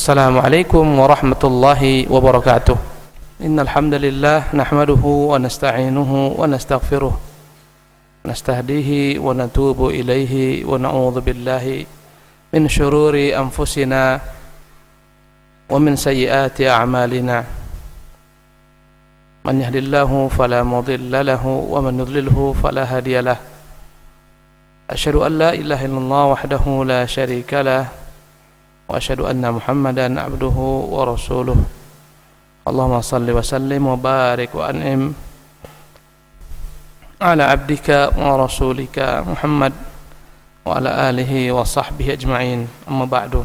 Assalamualaikum warahmatullahi wabarakatuh. Innal hamdalillah nahmaduhu wa nasta'inuhu wa nastaghfiruh. Nastahdihi wa natubu ilaihi wa na'udzu billahi min syururi anfusina wa min sayyiati a'malina. Man yahdihillahu fala mudilla lahu wa man yudlilhu fala hadiyalah. Asyhadu an la ilaha illallah wahdahu la syarika lah wa asyhadu anna Muhammadan abduhu wa rasuluh. Allahumma salli wa sallim wa barik wa an'im ala abdika wa rasulika Muhammad wa ala alihi wa sahbihi ajma'in. Amma ba'du.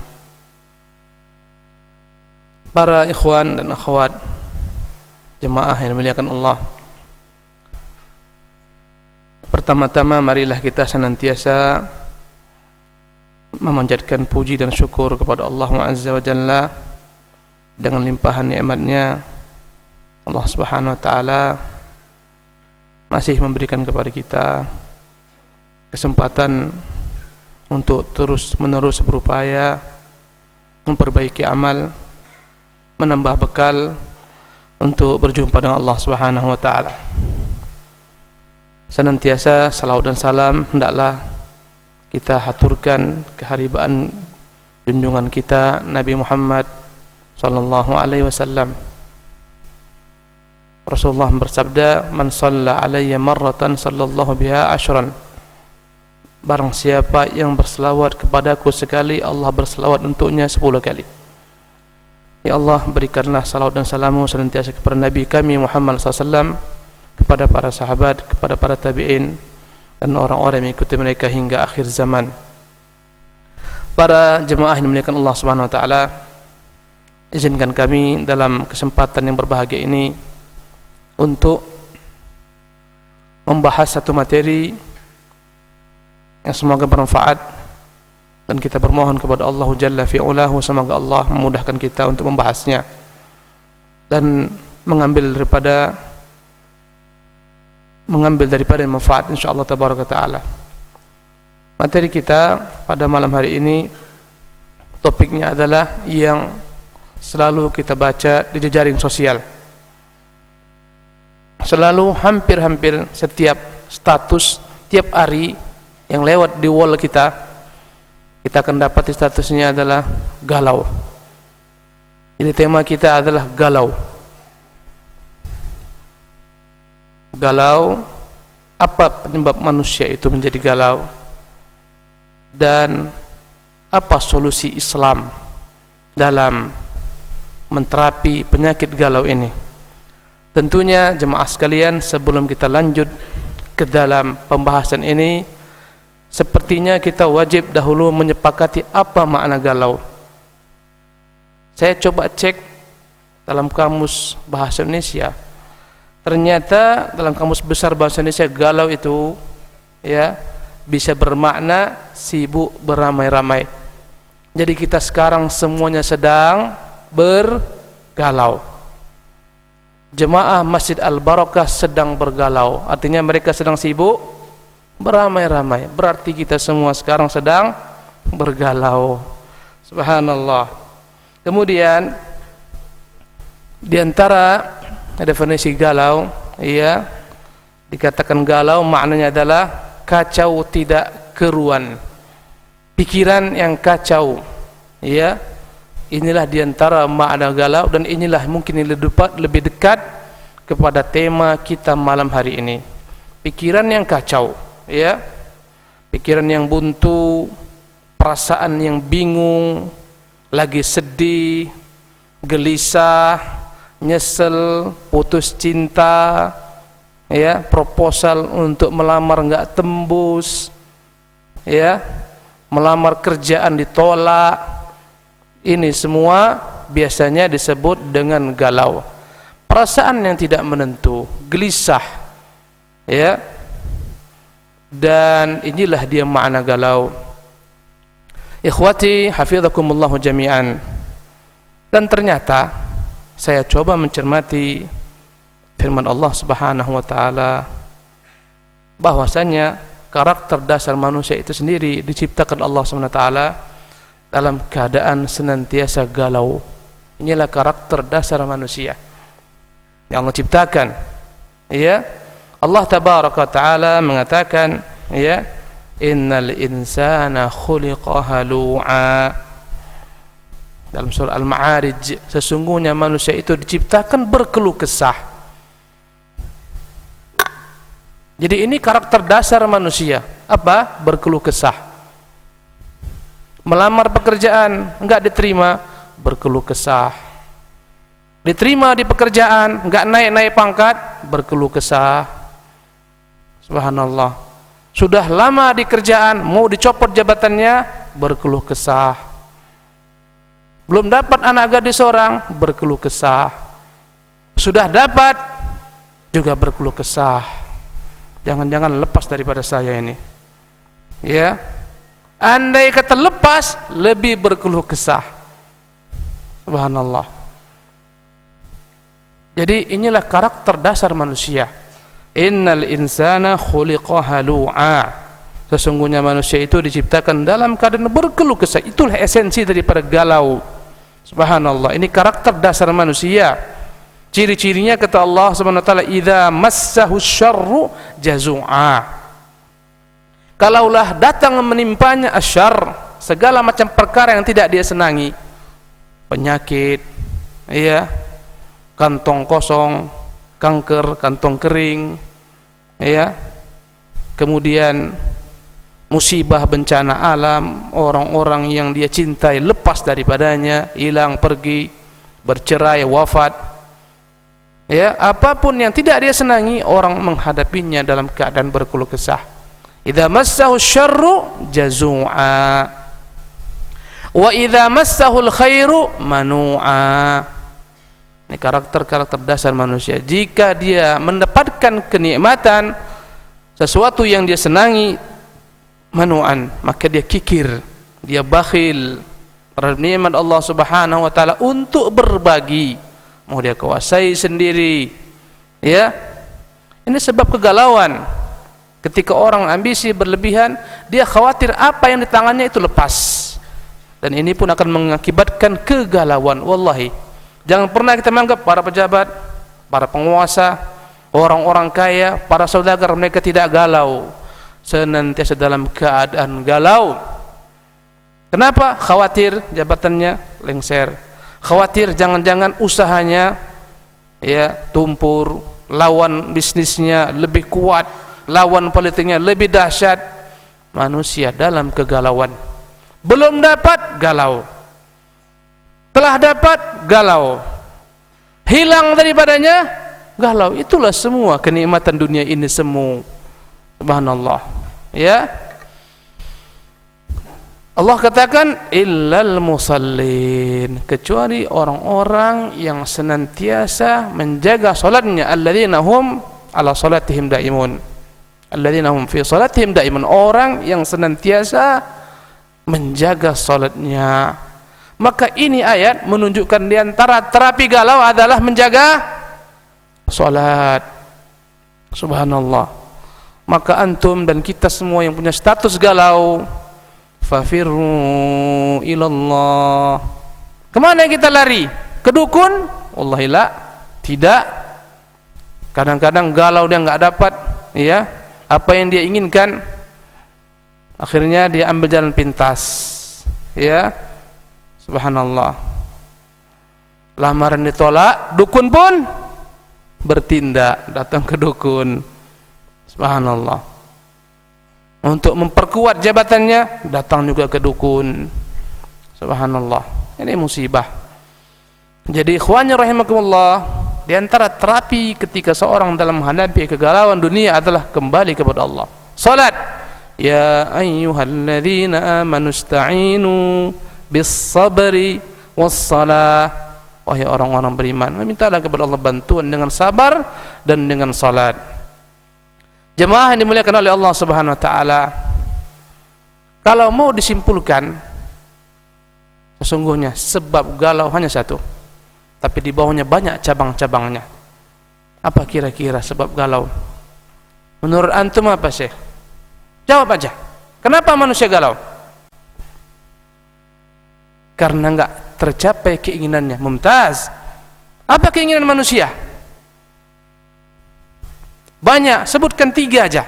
Para ikhwan dan akhwat jemaah yang dimuliakan Allah, pertama-tama marilah kita senantiasa memanjatkan puji dan syukur kepada Allah Azza wa Jalla dengan limpahan nikmatnya. Allah Subhanahu wa taala masih memberikan kepada kita kesempatan untuk terus-menerus berupaya memperbaiki amal, menambah bekal untuk berjumpa dengan Allah Subhanahu wa taala. Senantiasa salawat dan salam hendaklah kita haturkan keharibaan junjungan kita Nabi Muhammad sallallahu alaihi wasallam. Rasulullah bersabda, "Man shalla alayya marratan sallallahu biha ashran." Barang siapa yang berselawat kepadaku sekali, Allah berselawat untuknya 10 kali. Ya Allah, berikanlah salawat dan salammu senantiasa kepada Nabi kami Muhammad sallallahu alaihi wasallam, kepada para sahabat, kepada para tabi'in dan orang-orang yang mengikuti mereka hingga akhir zaman. Para jemaah yang dimuliakan Allah Subhanahu wa taala, izinkan kami dalam kesempatan yang berbahagia ini untuk membahas satu materi yang semoga bermanfaat, dan kita bermohon kepada Allah Jalla fi'ulahu semoga Allah memudahkan kita untuk membahasnya dan mengambil daripada manfaat insyaallah tabaraka taala. Materi kita pada malam hari ini topiknya adalah yang selalu kita baca di jejaring sosial. Selalu hampir setiap status tiap hari yang lewat di wall kita akan dapat statusnya adalah galau. Jadi tema kita adalah galau. Galau, apa penyebab manusia itu menjadi galau, dan apa solusi Islam dalam menterapi penyakit galau ini. Tentunya jemaah sekalian, sebelum kita lanjut ke dalam pembahasan ini, sepertinya kita wajib dahulu menyepakati apa makna galau. Saya coba cek dalam kamus bahasa Indonesia. Ternyata dalam kamus besar bahasa Indonesia, galau itu ya bisa bermakna sibuk beramai-ramai. Jadi kita sekarang semuanya sedang bergalau. Jemaah Masjid Al-Barakah sedang bergalau, artinya mereka sedang sibuk beramai-ramai. Berarti kita semua sekarang sedang bergalau. Subhanallah. Kemudian di antara definisi galau, ya, dikatakan galau maknanya adalah kacau tidak keruan, pikiran yang kacau, ya. Inilah diantara makna galau, dan inilah mungkin lebih dekat kepada tema kita malam hari ini. Pikiran yang kacau, ya, pikiran yang buntu, perasaan yang bingung, lagi sedih, gelisah, nyesel, putus cinta, ya, proposal untuk melamar enggak tembus, ya, melamar kerjaan ditolak. Ini semua biasanya disebut dengan galau. Perasaan yang tidak menentu, gelisah, ya. Dan inilah dia makna galau. Ikhwati hafizakumullahu jami'an. Dan ternyata saya coba mencermati firman Allah Subhanahu wa taala bahwasanya karakter dasar manusia itu sendiri diciptakan Allah Subhanahu wa taala dalam keadaan senantiasa galau. Inilah karakter dasar manusia yang Allah ciptakan. Ya, Allah tabaraka taala mengatakan, ya, innal insana khuliqa halu'a. Dalam surah Al-Ma'arij, sesungguhnya manusia itu diciptakan berkeluh kesah. Jadi ini karakter dasar manusia. Apa? Berkeluh kesah. Melamar pekerjaan enggak diterima, berkeluh kesah. Diterima di pekerjaan enggak naik-naik pangkat, berkeluh kesah. Subhanallah. Sudah lama di kerjaan, mau dicopot jabatannya, berkeluh kesah. Belum dapat anak gadis seorang, berkeluh kesah. Sudah dapat, juga berkeluh kesah. Jangan-jangan lepas daripada saya ini. Ya, andai kata lepas, lebih berkeluh kesah. Subhanallah. Jadi inilah karakter dasar manusia. Innal insana khuliqa halu'a. Sesungguhnya manusia itu diciptakan dalam keadaan berkeluh kesah. Itulah esensi daripada galau. Subhanallah. Ini karakter dasar manusia. Ciri-cirinya kata Allah Subhanahu wa taala, idza massahu syarru jazu'a. Kalaulah datang menimpanya asyarr, segala macam perkara yang tidak dia senangi, penyakit, ya, kantong kosong, kanker, kantong kering, ya, kemudian musibah, bencana alam, orang-orang yang dia cintai lepas daripadanya, hilang, pergi, bercerai, wafat. Ya, apapun yang tidak dia senangi, orang menghadapinya dalam keadaan berkeluh kesah. Idza massahu syarru jazu'a wa idza massahu khairu manu'a. Ini karakter-karakter dasar manusia. Jika dia mendapatkan kenikmatan, sesuatu yang dia senangi, manu'an, maka dia kikir, dia bakhil terhadap nikmat Allah Subhanahu wa taala untuk berbagi. Mau dia kuasai sendiri, ya. Ini sebab kegalauan. Ketika orang ambisi berlebihan, dia khawatir apa yang di tangannya itu lepas, dan ini pun akan mengakibatkan kegalauan. Wallahi, jangan pernah kita menganggap para pejabat, para penguasa, orang-orang kaya, para saudagar mereka tidak galau. Senantiasa dalam keadaan galau. Kenapa? Khawatir jabatannya lengser. Khawatir jangan-jangan usahanya, ya, tumpur, lawan bisnisnya lebih kuat, lawan politiknya lebih dahsyat. Manusia dalam kegalauan. Belum dapat, galau. Telah dapat, galau. Hilang daripadanya, galau. Itulah semua kenikmatan dunia ini semua. Subhanallah. Ya, Allah katakan illal musallin, kecuali orang-orang yang senantiasa menjaga salatnya, alladzina hum ala salatihim daimun, alladzina hum fi salatihim daimun, orang yang senantiasa menjaga salatnya. Maka ini ayat menunjukkan di antara terapi galau adalah menjaga salat. Subhanallah. Maka antum dan kita semua yang punya status galau, fafirru ilallah. Kemana kita lari? Ke dukun? Wallahi la, tidak. Kadang-kadang galau dia nggak dapat, ya, apa yang dia inginkan, akhirnya dia ambil jalan pintas, ya. Subhanallah. Lamaran ditolak, dukun pun bertindak, datang ke dukun. Subhanallah. Untuk memperkuat jabatannya, datang juga ke dukun. Subhanallah. Ini musibah. Jadi ikhwanya rahimakumullah, di antara terapi ketika seorang dalam menghadapi kegalauan dunia adalah kembali kepada Allah. Salat. Ya ayyuhalladzina amanu ista'inu bis-sabri was-salah. Wahai orang-orang beriman, memintalah kepada Allah bantuan dengan sabar dan dengan salat. Jemaah yang dimuliakan oleh Allah Subhanahu wa taala, kalau mau disimpulkan, sesungguhnya sebab galau hanya satu, tapi di bawahnya banyak cabang-cabangnya. Apa kira-kira sebab galau? Menurut antum apa sih? Jawab aja. Kenapa manusia galau? karena enggak tercapai keinginannya. Mumtaz. Apa keinginan manusia? Banyak, sebutkan 3 aja.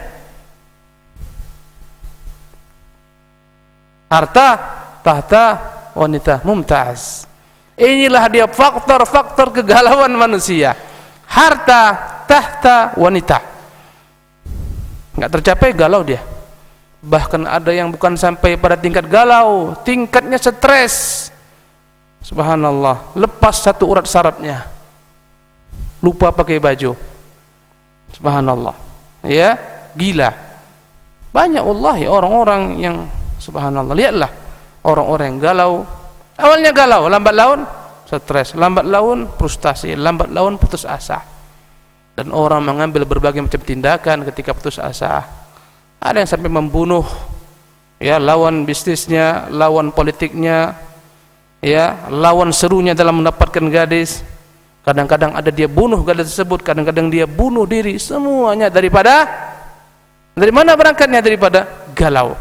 Harta, tahta, wanita. Mumtaz. Inilah dia faktor-faktor kegalauan manusia. Harta, tahta, wanita. Enggak tercapai, galau dia. Bahkan ada yang bukan sampai pada tingkat galau, tingkatnya stres. Subhanallah, lepas satu urat sarafnya, lupa pakai baju. Subhanallah, ya, gila. Banyak wallahi orang-orang yang subhanallah. Lihatlah orang-orang yang galau. Awalnya galau, lambat laun stres, lambat laun frustasi, lambat laun putus asa. Dan orang mengambil berbagai macam tindakan ketika putus asa. Ada yang sampai membunuh, ya, lawan bisnisnya, lawan politiknya, ya, lawan serunya dalam mendapatkan gadis. Kadang-kadang ada dia bunuh gadis tersebut, kadang-kadang dia bunuh diri. Semuanya dari mana berangkatnya? Daripada galau.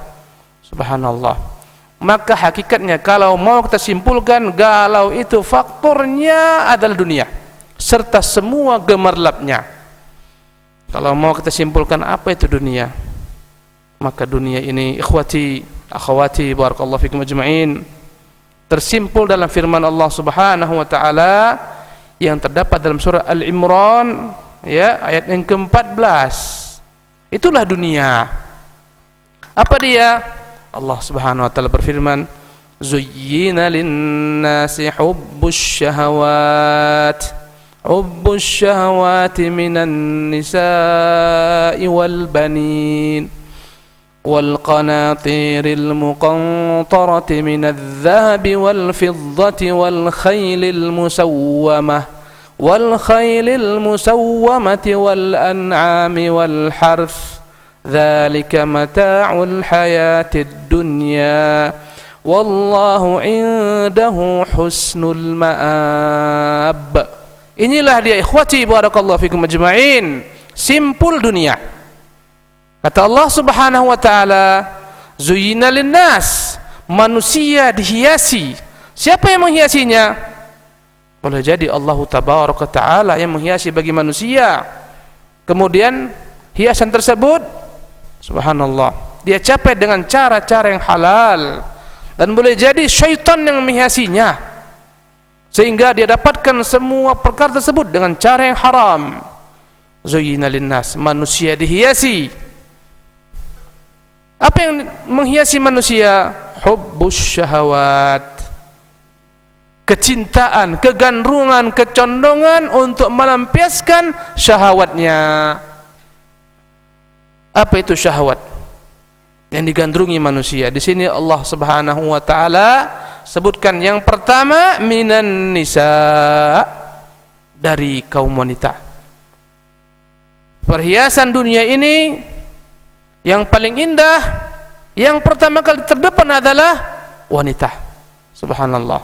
Subhanallah. Maka hakikatnya kalau mau kita simpulkan, galau itu faktornya adalah dunia serta semua gemerlapnya. Kalau mau kita simpulkan apa itu dunia, maka dunia ini, ikhwati, akhwati, barakallahu fikum ajma'in, tersimpul dalam firman Allah Subhanahu wa taala yang terdapat dalam surah Al-Imran, ya, ayat yang ke-14. Itulah dunia. Apa dia? Allah Subhanahu wa taala berfirman, "Zuyyina lin-nasi hubbus syahawati minan nisa'i wal banin wal qanatiril muqantarati minadh dhahabi wal fiddati wal khaylil musawwamati wal an'ami wal harth dzalika mata'ul hayatid dunya wallahu 'indahu husnul ma'ab." Inilah dia ikhwati barakallahu fikum ajma'in, simpul dunia. Kata Allah Subhanahu wa taala, "Zuyyina lin-nas", manusia dihiasi. Siapa yang menghiasinya? Boleh jadi Allah tabaraka taala yang menghiasi bagi manusia. Kemudian hiasan tersebut subhanallah dia capai dengan cara-cara yang halal, dan boleh jadi syaitan yang menghiasinya sehingga dia dapatkan semua perkara tersebut dengan cara yang haram. Zuyyina lin-nas, manusia dihiasi. Apa yang menghiasi manusia? Hubbus syahawat, kecintaan, kegandrungan, kecondongan untuk melampiaskan syahwatnya. Apa itu syahwat yang digandrungi manusia? Di sini Allah Subhanahu wa taala sebutkan yang pertama minan nisa, dari kaum wanita. Perhiasan dunia ini yang paling indah, yang pertama kali terdepan adalah wanita. Subhanallah.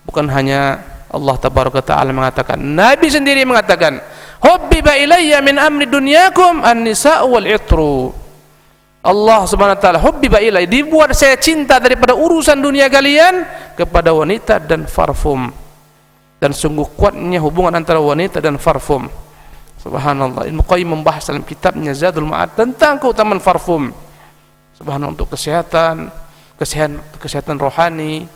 Bukan hanya Allah tabaraka taala mengatakan, Nabi sendiri mengatakan, "Hubbiba ilayya min amri dunyakum an-nisa'u wal 'itru." Allah Subhanahu wa taala, hubbiba ilayya, dibuat saya cinta daripada urusan dunia kalian kepada wanita dan parfum. Dan sungguh kuatnya hubungan antara wanita dan parfum. Subhanallah. Ibnu Qayyim membahas dalam kitabnya Zadul Ma'ad tentang keutamaan parfum. Subhanallah, untuk kesehatan rohani,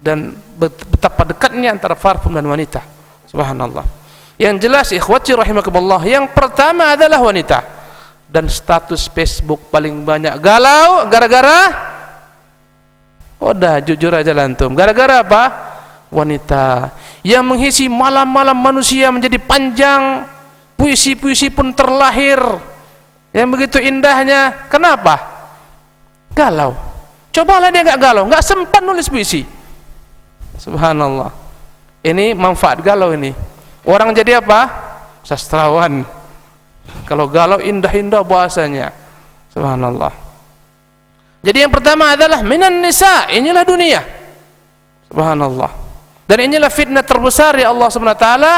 dan betapa dekatnya antara parfum dan wanita. Subhanallah. Yang jelas ikhwati rahimakumullah, yang pertama adalah wanita. Dan status Facebook paling banyak galau gara-gara, udah jujur aja lantum, gara-gara apa? Wanita. Yang mengisi malam-malam manusia menjadi panjang, puisi-puisi pun terlahir yang begitu indahnya. Kenapa? Galau. Cobalah dia enggak galau, enggak sempat nulis puisi. Subhanallah. Ini manfaat galau ini. Orang jadi apa? Sastrawan. Kalau galau indah-indah bahasanya. Subhanallah. Jadi yang pertama adalah minan nisa, inilah dunia. Subhanallah. Dan inilah fitnah terbesar ya Allah Subhanahu wa taala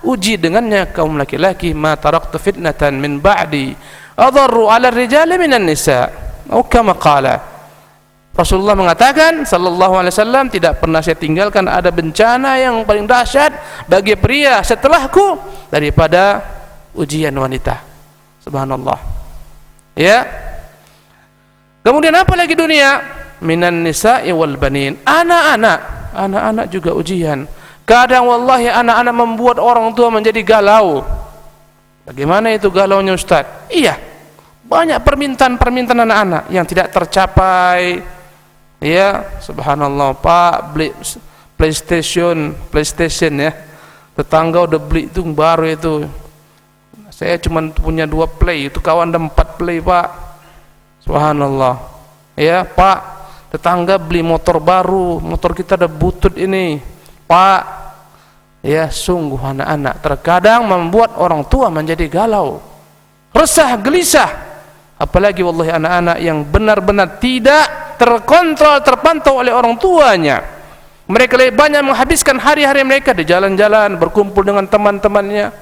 uji dengannya kaum laki-laki. Ma taraktu fitnatan min ba'di adarru 'ala ar-rijali minan nisa. Atau kama qala. Rasulullah mengatakan sallallahu alaihi wasallam, tidak pernah saya tinggalkan ada bencana yang paling dahsyat bagi pria setelahku daripada ujian wanita. Subhanallah. Ya. Kemudian apa lagi dunia? Minan nisa'i wal banin. Anak-anak juga ujian. Kadang wallahi anak-anak membuat orang tua menjadi galau. Bagaimana itu galaunya Ustaz? Iya. Banyak permintaan anak-anak yang tidak tercapai. Ya, subhanallah, Pak beli PlayStation ya. Tetangga udah beli itu baru itu. Saya cuma punya 2 play, itu kawan ada 4 play, Pak. Subhanallah. Ya, Pak, tetangga beli motor baru, motor kita ada butut ini. Pak, ya sungguh anak-anak terkadang membuat orang tua menjadi galau, resah, gelisah. Apalagi wallahi anak-anak yang benar-benar tidak terkontrol, terpantau oleh orang tuanya. Mereka lebih banyak menghabiskan hari-hari mereka di jalan-jalan, berkumpul dengan teman-temannya.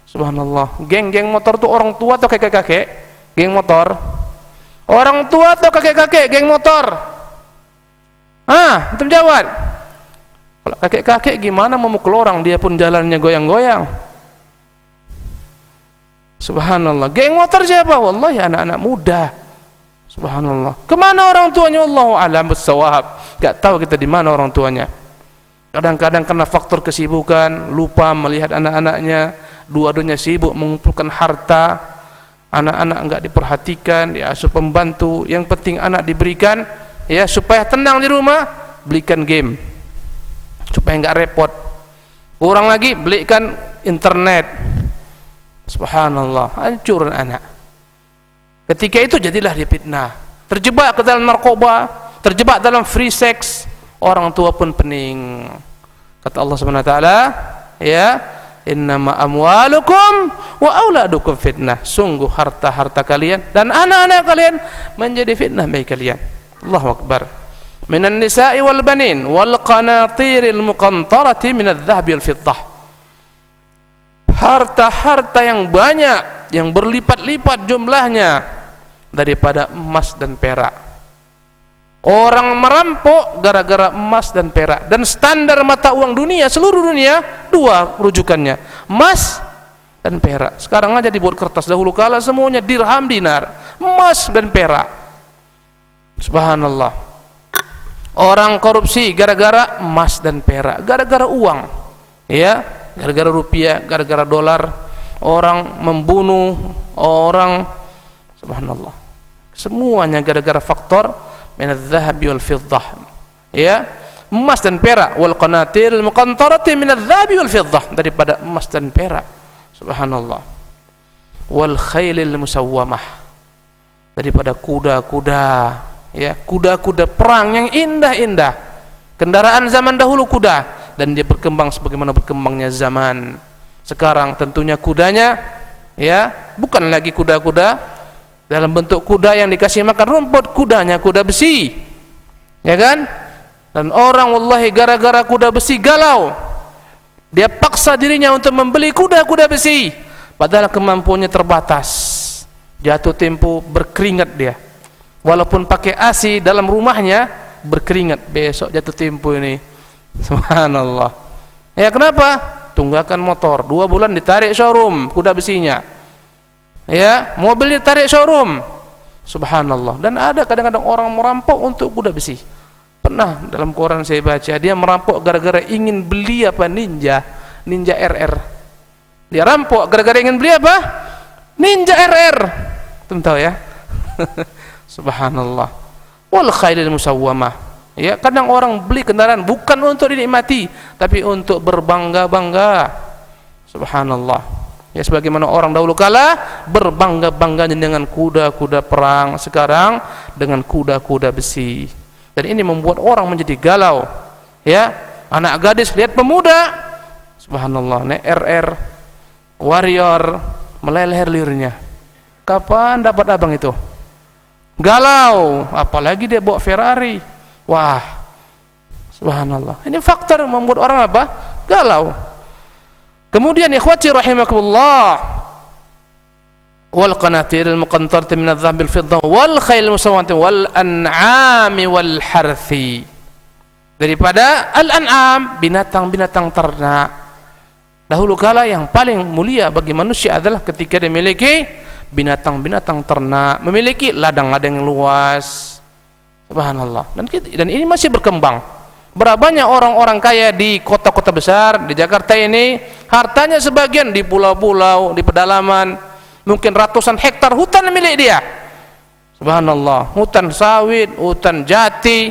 Subhanallah. Geng-geng motor itu orang tua atau kakek-kakek? Geng motor. Orang tua atau kakek-kakek geng motor? Antum jawab. Kalau kakek-kakek gimana memukul orang, dia pun jalannya goyang-goyang. Subhanallah. Geng motor siapa? Wallahi anak-anak muda. Subhanallah. Kemana orang tuanya? Allahu a'lam bissawab. Gak tahu kita di mana orang tuanya. Kadang-kadang karena faktor kesibukan, lupa melihat anak-anaknya, dua-duanya sibuk mengumpulkan harta, anak-anak enggak diperhatikan, diasuh pembantu. Yang penting anak diberikan, ya supaya tenang di rumah, belikan game supaya enggak repot. Kurang lagi belikan internet. Subhanallah, hancur anak. Ketika itu jadilah dia fitnah, terjebak ke dalam narkoba, terjebak dalam free sex. Orang tua pun pening. Kata Allah Subhanahu wa taala, ya, innama amwalukum wa auladukum fitnah. Sungguh harta-harta kalian dan anak-anak kalian menjadi fitnah bagi kalian. Allahu akbar. Minan nisa'i wal banin wal qanatiril muqantarati minadh dhahabi wal fiddah. Harta-harta yang banyak, yang berlipat-lipat jumlahnya daripada emas dan perak. Orang merampok gara-gara emas dan perak. Dan standar mata uang dunia, seluruh dunia, 2 rujukannya, emas dan perak. Sekarang aja dibuat kertas, dahulu kala semuanya dirham, dinar, emas dan perak. Subhanallah. Orang korupsi gara-gara emas dan perak, gara-gara uang, ya, gara-gara rupiah, gara-gara dolar. Orang membunuh orang, subhanallah, semuanya gara-gara faktor minadh-dhahabi wal fiddah, ya, emas dan perak. Wal qanatir al muqantarati minadh-dhahabi wal fiddah, daripada emas dan perak. Subhanallah. Wal khailil musawwamah, daripada kuda-kuda, ya, kuda-kuda perang yang indah-indah. Kendaraan zaman dahulu kuda, dan dia berkembang sebagaimana berkembangnya zaman. Sekarang tentunya kudanya, ya, bukan lagi kuda-kuda dalam bentuk kuda yang dikasih makan rumput, kudanya kuda besi, ya kan? Dan orang wallahi gara-gara kuda besi galau, dia paksa dirinya untuk membeli kuda-kuda besi, padahal kemampuannya terbatas. Jatuh tempo berkeringat dia, walaupun pakai AC dalam rumahnya berkeringat. Besok jatuh tempo ini, subhanallah. Ya kenapa? Tunggakan motor 2 bulan ditarik showroom kuda besinya, ya, mobil ditarik showroom. Subhanallah. Dan ada kadang-kadang orang merampok untuk kuda besi. Pernah dalam koran saya baca, dia merampok gara-gara ingin beli apa, Ninja RR. Dia rampok gara-gara ingin beli apa? Ninja RR. Tentu tahu ya. Subhanallah. Wal khailil musawwamah. Ya, kadang orang beli kendaraan bukan untuk dinikmati, tapi untuk berbangga-bangga. Subhanallah. Ya, sebagaimana orang dahulu kala berbangga-bangganya dengan kuda-kuda perang, sekarang dengan kuda-kuda besi. Dan ini membuat orang menjadi galau. Ya, anak gadis lihat pemuda, subhanallah, naik RR, Warrior, meleleh-lirnya. Kapan dapat abang itu? Galau, apalagi dia bawa Ferrari. Wah, subhanallah. Ini faktor membuat orang apa? Galau. Kemudian ikhwati rahimakumullah, wal qanatiril muqantarati minadh dhahabil fiddah wal khailil musawwamati wal an'ami wal harthi. Daripada al-an'am, binatang-binatang ternak. Dahulu kala yang paling mulia bagi manusia adalah ketika dia memiliki binatang-binatang ternak, memiliki ladang-ladang yang luas. Subhanallah. Dan ini masih berkembang. Berapa banyak orang-orang kaya di kota-kota besar, di Jakarta ini, hartanya sebagian di pulau-pulau, di pedalaman, mungkin ratusan hektar hutan milik dia. Subhanallah. Hutan sawit, hutan jati,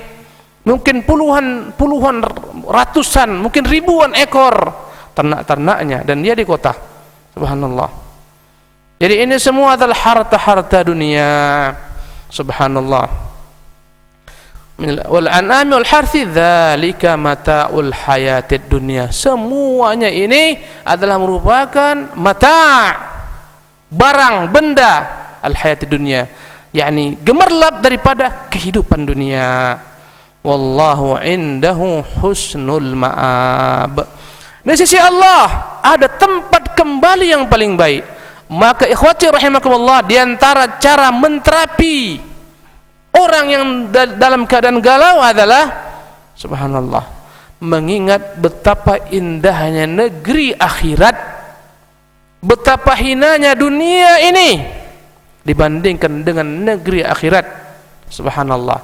mungkin puluhan ratusan, mungkin ribuan ekor ternak-ternaknya, dan dia di kota. Subhanallah. Jadi ini semua adalah harta-harta dunia. Subhanallah. Wal an'ami wal harthi dzalika mata'ul hayatid dunya. Semuanya ini adalah merupakan mata', barang, benda al hayatid dunya, yakni gemerlap daripada kehidupan dunia. Wallahu indahu husnul ma'ab. Di sisi Allah ada tempat kembali yang paling baik. Maka ikhwati rahimakumullah, di antara cara menterapi orang yang dalam keadaan galau adalah, subhanallah, mengingat betapa indahnya negeri akhirat, betapa hinanya dunia ini dibandingkan dengan negeri akhirat. Subhanallah.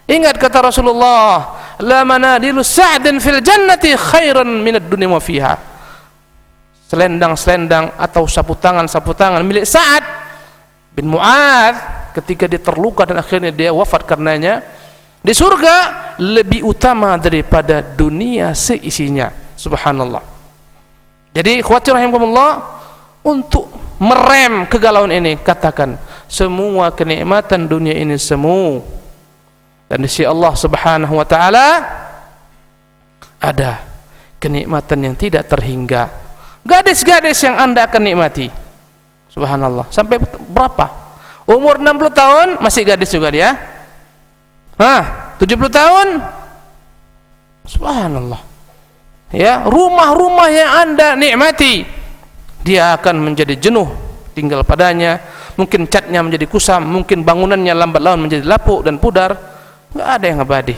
Ingat kata Rasulullah, la manadilu sa'din fil jannati khairan minad dunya wa fiha. Selendang-selendang atau sapu tangan milik Sa'ad bin Mu'adz ketika dia terluka dan akhirnya dia wafat karenanya, di surga lebih utama daripada dunia seisinya. Subhanallah. Jadi khawatir rahimakumullah, untuk merem kegalauan ini, katakan semua kenikmatan dunia ini semu, dan di sisi Allah Subhanahu wa taala ada kenikmatan yang tidak terhingga. Gadis-gadis yang Anda akan nikmati. Subhanallah. Sampai berapa? Umur 60 tahun masih gadis juga dia. 70 tahun. Subhanallah. Ya, rumah-rumah yang Anda nikmati, dia akan menjadi jenuh tinggal padanya. Mungkin catnya menjadi kusam, mungkin bangunannya lambat laun menjadi lapuk dan pudar. Enggak ada yang abadi.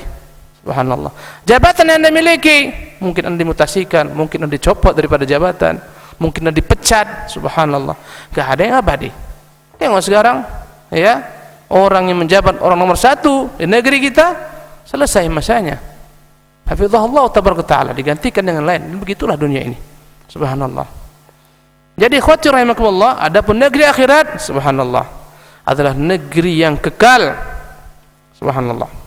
Subhanallah. Jabatan yang Anda miliki, mungkin Anda dimutasikan, mungkin Anda dicopot daripada jabatan, mungkin Anda dipecat. Subhanallah. Enggak ada yang abadi. Tengok sekarang, ya, orang yang menjabat orang nomor 1 di negeri kita, selesai masanya. Hafizahullah tabaraka taala, digantikan dengan lain. Begitulah dunia ini. Subhanallah. Jadi khawatir rahimakumullah, adapun negeri akhirat, subhanallah, adalah negeri yang kekal. Subhanallah.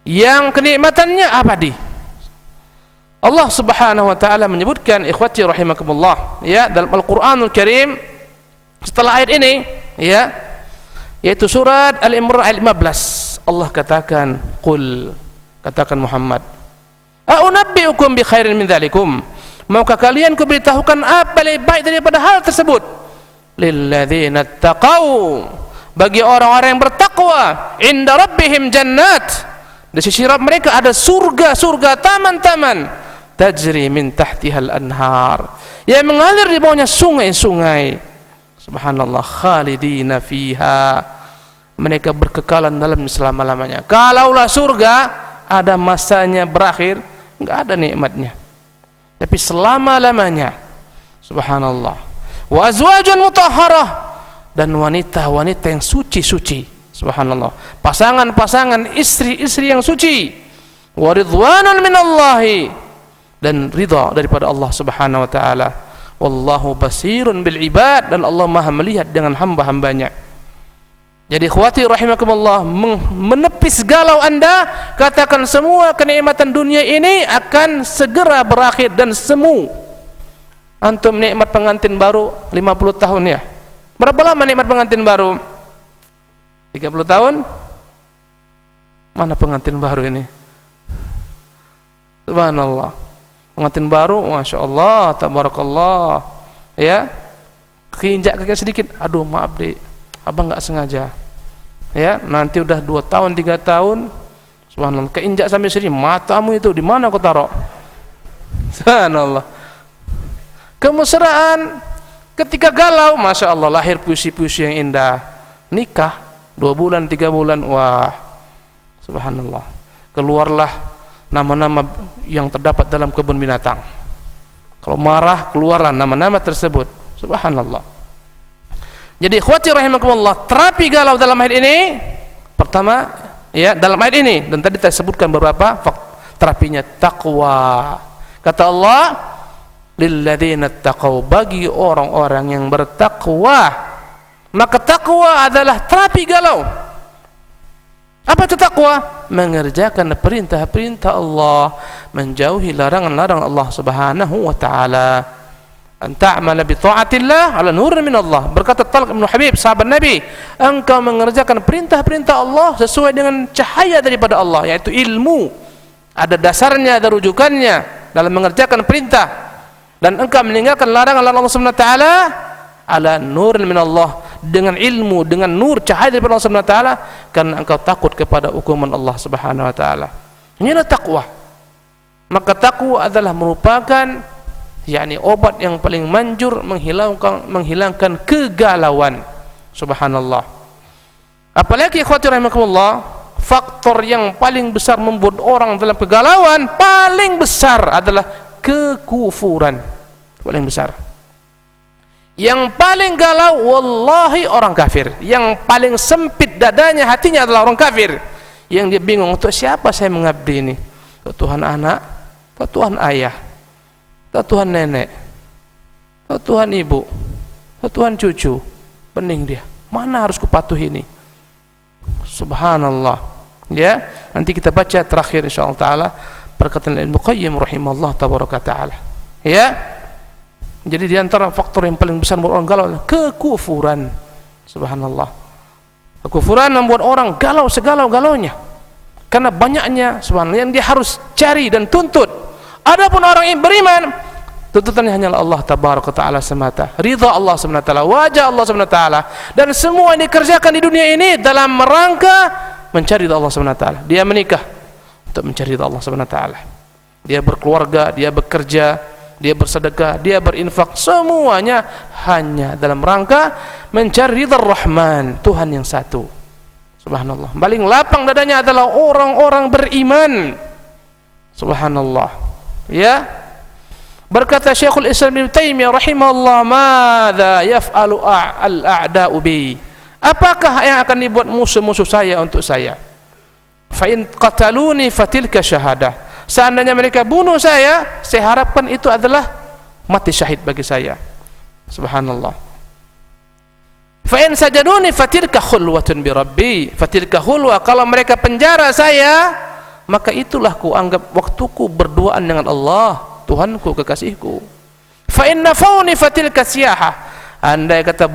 Yang kenikmatannya abadi. Allah Subhanahu wa taala menyebutkan, ikhwati rahimakumullah, ya, dalam Al-Qur'anul Karim setelah ayat ini, ya, yaitu surat Al-Imran ayat 15. Allah katakan, qul, katakan Muhammad, a'unabbi'ukum bi khairin min dzalikum, maukah kalian kuberitahukan apa lebih baik daripada hal tersebut? Lilladzina taqaw, bagi orang-orang yang bertakwa, inda rabbihim jannat, di sisi Rabb mereka ada surga-surga, taman-taman, tajri min tahtihal anhar, yang mengalir di bawahnya sungai-sungai. Subhanallah. Khalidina fiha, mereka berkekalan dalam selama-lamanya. Kalaulah surga ada masanya berakhir, enggak ada nikmatnya, tapi selama-lamanya. Subhanallah. Wa azwajun mutahharah, dan wanita-wanita yang suci-suci. Subhanallah. Pasangan-pasangan, istri-istri yang suci. Wa ridwanun minallahi, dan ridha daripada Allah Subhanahu wa taala. Wallahu basirun bil ibad, dan Allah Maha melihat dengan hamba-hambanya. Jadi khawatir rahimakumullah, menepis galau Anda, katakan semua kenikmatan dunia ini akan segera berakhir dan semu. Antum nikmat pengantin baru 50 tahun ya. Berapa lama nikmat pengantin baru? 30 tahun? Mana pengantin baru ini? Subhanallah. Pengantin baru, Masya Allah, tabarakallah, ya, keinjak kaki sedikit, aduh maaf deh, abang nggak sengaja, ya, nanti udah 2 tahun 3 tahun, subhanallah, keinjak sampai sini, matamu itu di mana kau taruh? Subhanallah. Kemesraan, Ketika galau, Masya Allah, lahir puisi-puisi yang indah. Nikah 2 bulan 3 bulan, wah, subhanallah, keluarlah nama-nama yang terdapat dalam kebun binatang. Kalau marah, keluarlah nama-nama tersebut. Subhanallah. Jadi ikhwati rahimakumullah, terapi galau dalam ayat ini pertama, ya, dalam ayat ini, dan tadi saya sebutkan beberapa terapinya, takwa. Kata Allah, lilladzina taqaw, bagi orang-orang yang bertakwa. Maka takwa adalah terapi galau. Apa itu takwa? Mengerjakan perintah-perintah Allah, menjauhi larangan-larangan Allah Subhanahu wa taala. An ta'mala bi ta'atillah ala nurin min Allah. Berkata Talq bin Habib, sahabat Nabi, engkau mengerjakan perintah-perintah Allah sesuai dengan cahaya daripada Allah, yaitu ilmu. Ada dasarnya, ada rujukannya dalam mengerjakan perintah. Dan engkau meninggalkan larangan-larangan Allah Subhanahu wa taala ala nurin min Allah, dengan ilmu, dengan nur cahaya daripada Allah Subhanahu wa taala, karena engkau takut kepada hukuman Allah Subhanahu wa taala. Inilah takwa. Maka takwa adalah merupakan, yakni, obat yang paling manjur menghilangkan kegalauan. Subhanallah. Apalagi ikhwati rahimakumullah, faktor yang paling besar membuat orang dalam kegalauan paling besar adalah kekufuran. Paling besar. Yang paling galau wallahi orang kafir. Yang paling sempit dadanya, hatinya adalah orang kafir. Yang dia bingung, untuk siapa saya mengabdi ini? Untuk Tuhan anak, untuk Tuhan ayah, untuk Tuhan nenek, untuk Tuhan ibu, untuk Tuhan cucu. Pening dia. Mana harus kupatuhi ini? Subhanallah. Ya, nanti kita baca terakhir insyaallah taala perkataan Ibnu Qayyim rahimahullah tabaraka taala. Ya. Jadi di antara faktor yang paling besar membuat orang galau adalah kekufuran. Subhanallah. Kekufuran membuat orang galau segalau-galaunya. Karena banyaknya, subhanallah, yang dia harus cari dan tuntut. Adapun orang yang beriman, tuntutannya hanyalah Allah tabaraka taala semata. Ridha Allah subhanahu wa taala, wajah Allah subhanahu wa taala, dan semua yang dikerjakan di dunia ini dalam rangka mencari ridha Allah subhanahu wa taala. Dia menikah untuk mencari ridha Allah subhanahu wa taala. Dia berkeluarga, dia bekerja, dia bersedekah, dia berinfak, semuanya hanya dalam rangka mencari ridha Rahman, Tuhan yang satu. Subhanallah. Paling lapang dadanya adalah orang-orang beriman. Subhanallah. Ya. Berkata Syekhul Islam Ibnu Taimiyah rahimahullah, "Madza yaf'alu al-a'da'u bi?" Apakah yang akan dibuat musuh-musuh saya untuk saya? Fa in qataluni fatilka syahadah. Seandainya mereka bunuh saya harapkan itu adalah mati syahid bagi saya. Subhanallah. Fa in sajaduni fatilka khulwatun bi rabbi, fatilka khulwa. Kalau mereka penjara saya, maka itulah ku anggap waktuku berduaan dengan Allah, Tuhanku, kekasihku. Fa in nafauni fatilka siyahah. Andai kata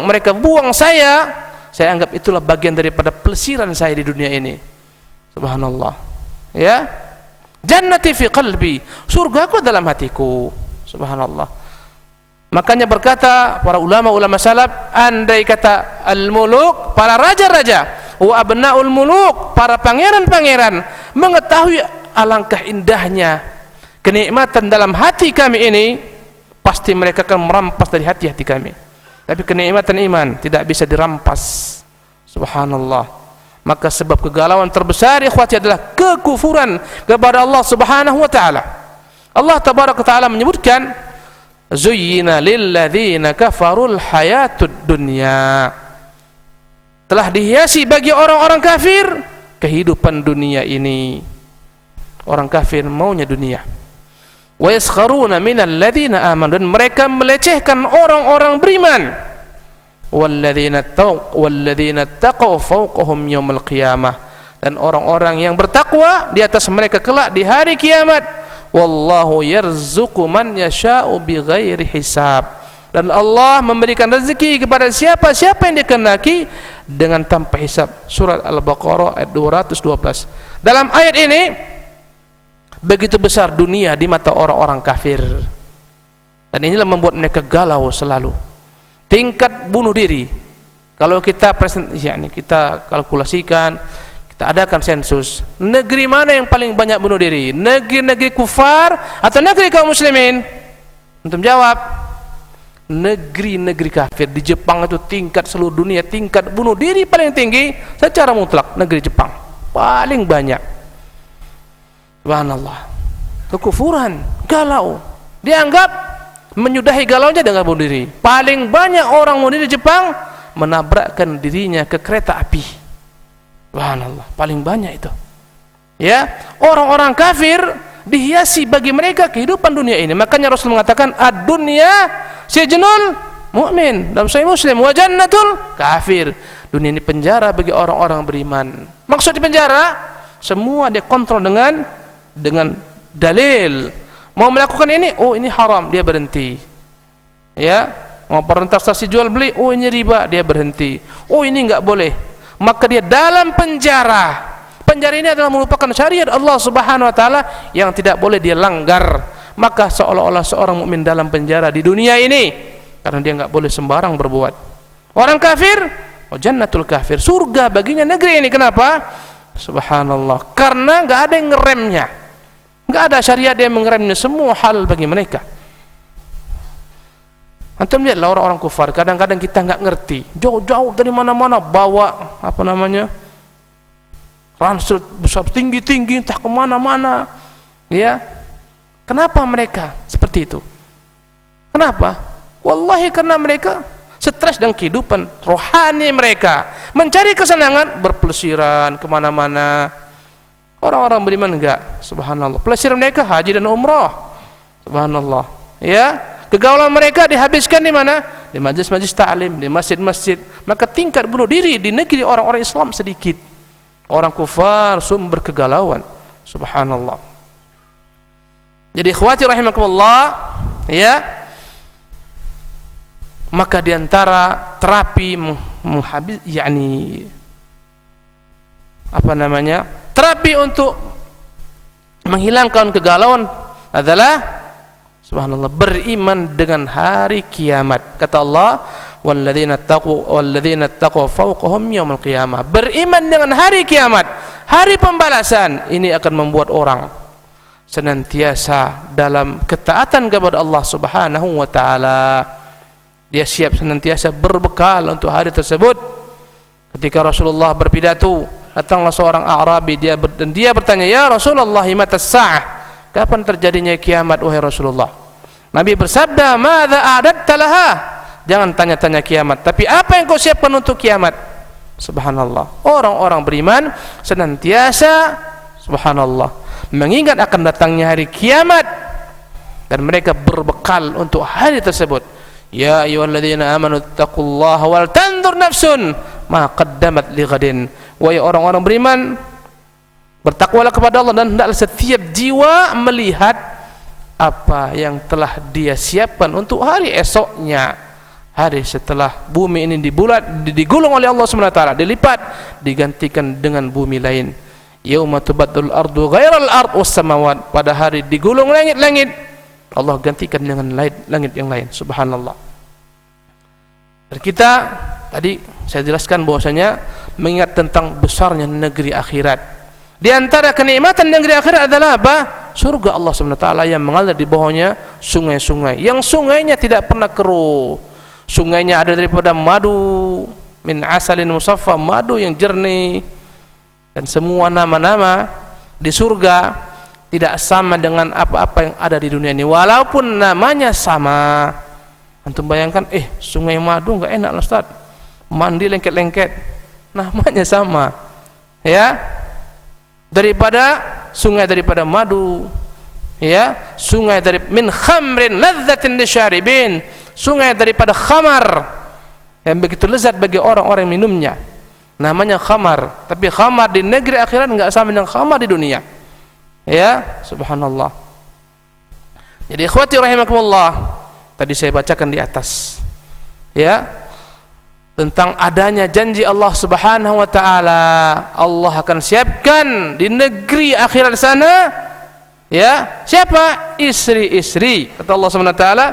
mereka buang saya anggap itulah bagian daripada pelesiran saya di dunia ini. Subhanallah. Ya. Jannati fi qalbi, surgaku dalam hatiku. Subhanallah. Makanya berkata para ulama-ulama salaf, andai kata al-muluk, para raja-raja, wa abnaul muluk, para pangeran-pangeran, mengetahui alangkah indahnya kenikmatan dalam hati kami ini, pasti mereka akan merampas dari hati-hati kami. Tapi kenikmatan iman tidak bisa dirampas. Subhanallah. Maka sebab kegalauan terbesar ikhwati adalah kekufuran kepada Allah Subhanahu wa taala. Allah tabaraka taala menyebutkan, zuyyina lilladzina kafarul hayatud dunya. Telah dihiasi bagi orang-orang kafir kehidupan dunia ini. Orang kafir maunya dunia. Wa yaskharuna minal ladzina amanu, dan mereka melecehkan orang-orang beriman. Walladzina taqaw fawqahum yaumil qiyamah, dan orang-orang yang bertakwa di atas mereka kelak di hari kiamat. Wallahu yarzuqu man yasha'u bighairi hisab, dan Allah memberikan rezeki kepada siapa yang Dia kehendaki dengan tanpa hisab. Surat Al-Baqarah ayat 212. Dalam ayat ini begitu besar dunia di mata orang-orang kafir, dan inilah membuat mereka galau selalu. Tingkat bunuh diri, kalau kita kita kalkulasikan, kita adakan sensus, negeri mana yang paling banyak bunuh diri? Negeri-negeri kufar atau negeri kaum muslimin? Untuk jawab, negeri-negeri kafir. Di Jepang itu tingkat seluruh dunia, tingkat bunuh diri paling tinggi secara mutlak negeri Jepang, paling banyak. Subhanallah, kekufuran, galau, dianggap menyudahi galaunya dengan bunuh diri. Paling banyak orang bunuh diri di Jepang menabrakkan dirinya ke kereta api. Subhanallah, paling banyak itu. Ya, orang-orang kafir dihiasi bagi mereka kehidupan dunia ini. Makanya Rasul mengatakan ad-dunya sijnul mu'min dalam Sahih Muslim, wa jannatul kafir. Dunia ini penjara bagi orang-orang beriman. Maksud di penjara, semua dia kontrol dengan dalil. Mau melakukan ini, oh ini haram, dia berhenti. Ya, mau transaksi jual beli, oh ini riba, dia berhenti. Oh ini enggak boleh. Maka dia dalam penjara. Penjara ini adalah merupakan syariat Allah Subhanahu wa taala yang tidak boleh dia langgar. Maka seolah-olah seorang mukmin dalam penjara di dunia ini karena dia enggak boleh sembarang berbuat. Orang kafir, oh jannatul kafir, surga baginya negeri ini. Kenapa? Subhanallah, karena enggak ada yang ngeremnya. Enggak ada syariat yang mengeremnya, semua hal bagi mereka. Antum lihatlah orang-orang kufar, kadang-kadang kita enggak ngerti. Jauh-jauh dari mana-mana bawa apa namanya? Ransel besar tinggi-tinggi entah kemana-mana, ya. Kenapa mereka seperti itu? Kenapa? Wallahi karena mereka stres dengan kehidupan rohani mereka, mencari kesenangan berpelesiran kemana-mana. Orang-orang beriman enggak, subhanallah, pelesiran mereka haji dan umrah, subhanallah, ya. Kegaulan mereka dihabiskan di mana? Di majlis-majlis ta'lim, di masjid-masjid. Maka tingkat bunuh diri di negeri orang-orang Islam sedikit. Orang kufar sumber kegalauan, subhanallah. Jadi ikhwati rahimakumullah, ya, maka diantara terapi menghabis, yakni apa namanya, terapi untuk menghilangkan kegalauan adalah subhanallah beriman dengan hari kiamat. Kata Allah, walladzina taqaw fawqahum yaumil qiyamah. Beriman dengan hari kiamat, hari pembalasan, ini akan membuat orang senantiasa dalam ketaatan kepada Allah Subhanahu wa taala. Dia siap senantiasa berbekal untuk hari tersebut. Ketika Rasulullah berpidato, datanglah seorang Arabi, dia bertanya, "Ya Rasulullah, matas sa'ah?" Kapan terjadinya kiamat wahai Rasulullah? Nabi bersabda, "Madza a'dadta laha?" Jangan tanya-tanya kiamat, tapi apa yang kau siapkan untuk kiamat? Subhanallah. Orang-orang beriman senantiasa subhanallah mengingat akan datangnya hari kiamat dan mereka berbekal untuk hari tersebut. Ya ayyuhalladzina amanu taqullaha wal tanzur nafsun ma qaddamat lighadin. Wahai orang-orang beriman, bertakwalah kepada Allah dan hendaklah setiap jiwa melihat apa yang telah dia siapkan untuk hari esoknya. Hari setelah bumi ini digulung oleh Allah SWT, dilipat, digantikan dengan bumi lain. Yauma tubaddalul ardu ghairal ard was samawat. Pada hari digulung langit-langit, Allah gantikan dengan langit yang lain. Subhanallah. Dan kita tadi saya jelaskan bahwasanya mengingat tentang besarnya negeri akhirat. Di antara kenikmatan negeri akhirat adalah apa? Surga Allah SWT yang mengalir di bawahnya sungai-sungai, yang sungainya tidak pernah keruh. Sungainya ada daripada madu, min asalin musaffa, madu yang jernih. Dan semua nama-nama di surga tidak sama dengan apa-apa yang ada di dunia ini, walaupun namanya sama. Antum bayangkan, sungai madu enggak enak lah Ustaz, mandi lengket-lengket, namanya sama, ya. Daripada madu, ya, sungai dari min khamrin ladzatin lisyaribin, sungai daripada khamar yang begitu lezat bagi orang-orang yang minumnya, namanya khamar. Tapi khamar di negeri akhirat enggak sama dengan khamar di dunia, ya, subhanallah. Jadi ikhwati rahimakumullah, tadi saya bacakan di atas, ya, tentang adanya janji Allah Subhanahu wa taala. Allah akan siapkan di negeri akhirat sana, ya, siapa? Istri-istri. Kata Allah Subhanahu wa taala,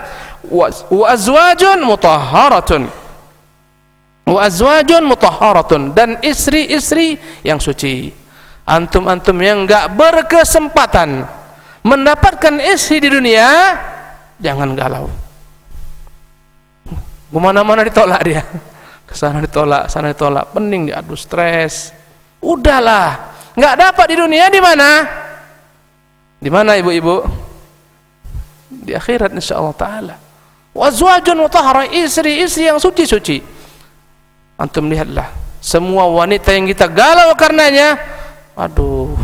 wa azwajun mutahharatun. Wa azwajun mutahharatun, dan istri-istri yang suci. Antum-antum yang enggak berkesempatan mendapatkan istri di dunia, jangan galau. Kemana-mana ditolak dia. Kesana ditolak, sana ditolak, pening dia, aduh stres. Udahlah, nggak dapat di dunia, di mana? Di mana ibu-ibu? Di akhirat insyaallah taala. Wazwajun mutahhara, istri-istri yang suci-suci. Antum lihatlah, semua wanita yang kita galau karenanya, aduh,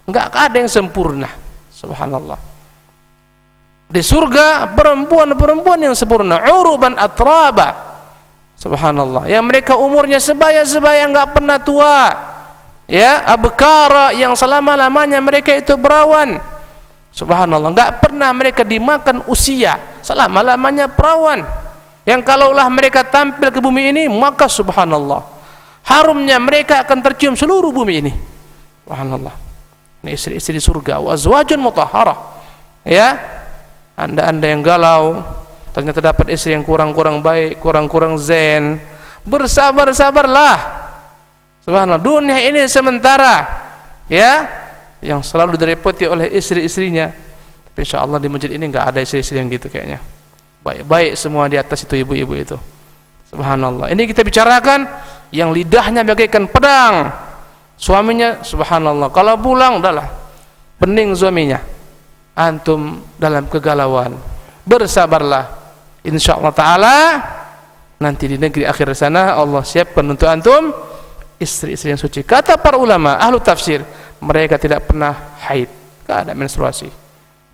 nggak ada yang sempurna. Subhanallah. Di surga perempuan-perempuan yang sempurna, uruban atraba. Subhanallah, yang mereka umurnya sebaya-sebaya, nggak pernah tua, ya, abkara, yang selama-lamanya mereka itu perawan. Subhanallah, nggak pernah mereka dimakan usia, selama-lamanya perawan, yang kalaulah mereka tampil ke bumi ini, maka subhanallah, harumnya mereka akan tercium seluruh bumi ini. Subhanallah, ini istri-istri di surga. Wa azwajun mutahharah, ya, anda yang galau ternyata dapat istri yang kurang-kurang baik, kurang-kurang zen, bersabar-sabarlah. Subhanallah, dunia ini sementara, ya, yang selalu direpoti oleh istri-istrinya. Tapi insyaallah di masjid ini enggak ada istri-istri yang gitu kayaknya. Baik-baik semua di atas itu, ibu-ibu itu. Subhanallah, ini kita bicarakan yang lidahnya bagaikan pedang. Suaminya subhanallah, kalau pulang udahlah pening suaminya. Antum dalam kegalauan, bersabarlah. Insyaallah taala nanti di negeri akhir sana Allah siapkan untuk antum istri-istri yang suci. Kata para ulama ahlu tafsir, mereka tidak pernah haid, tidak ada menstruasi,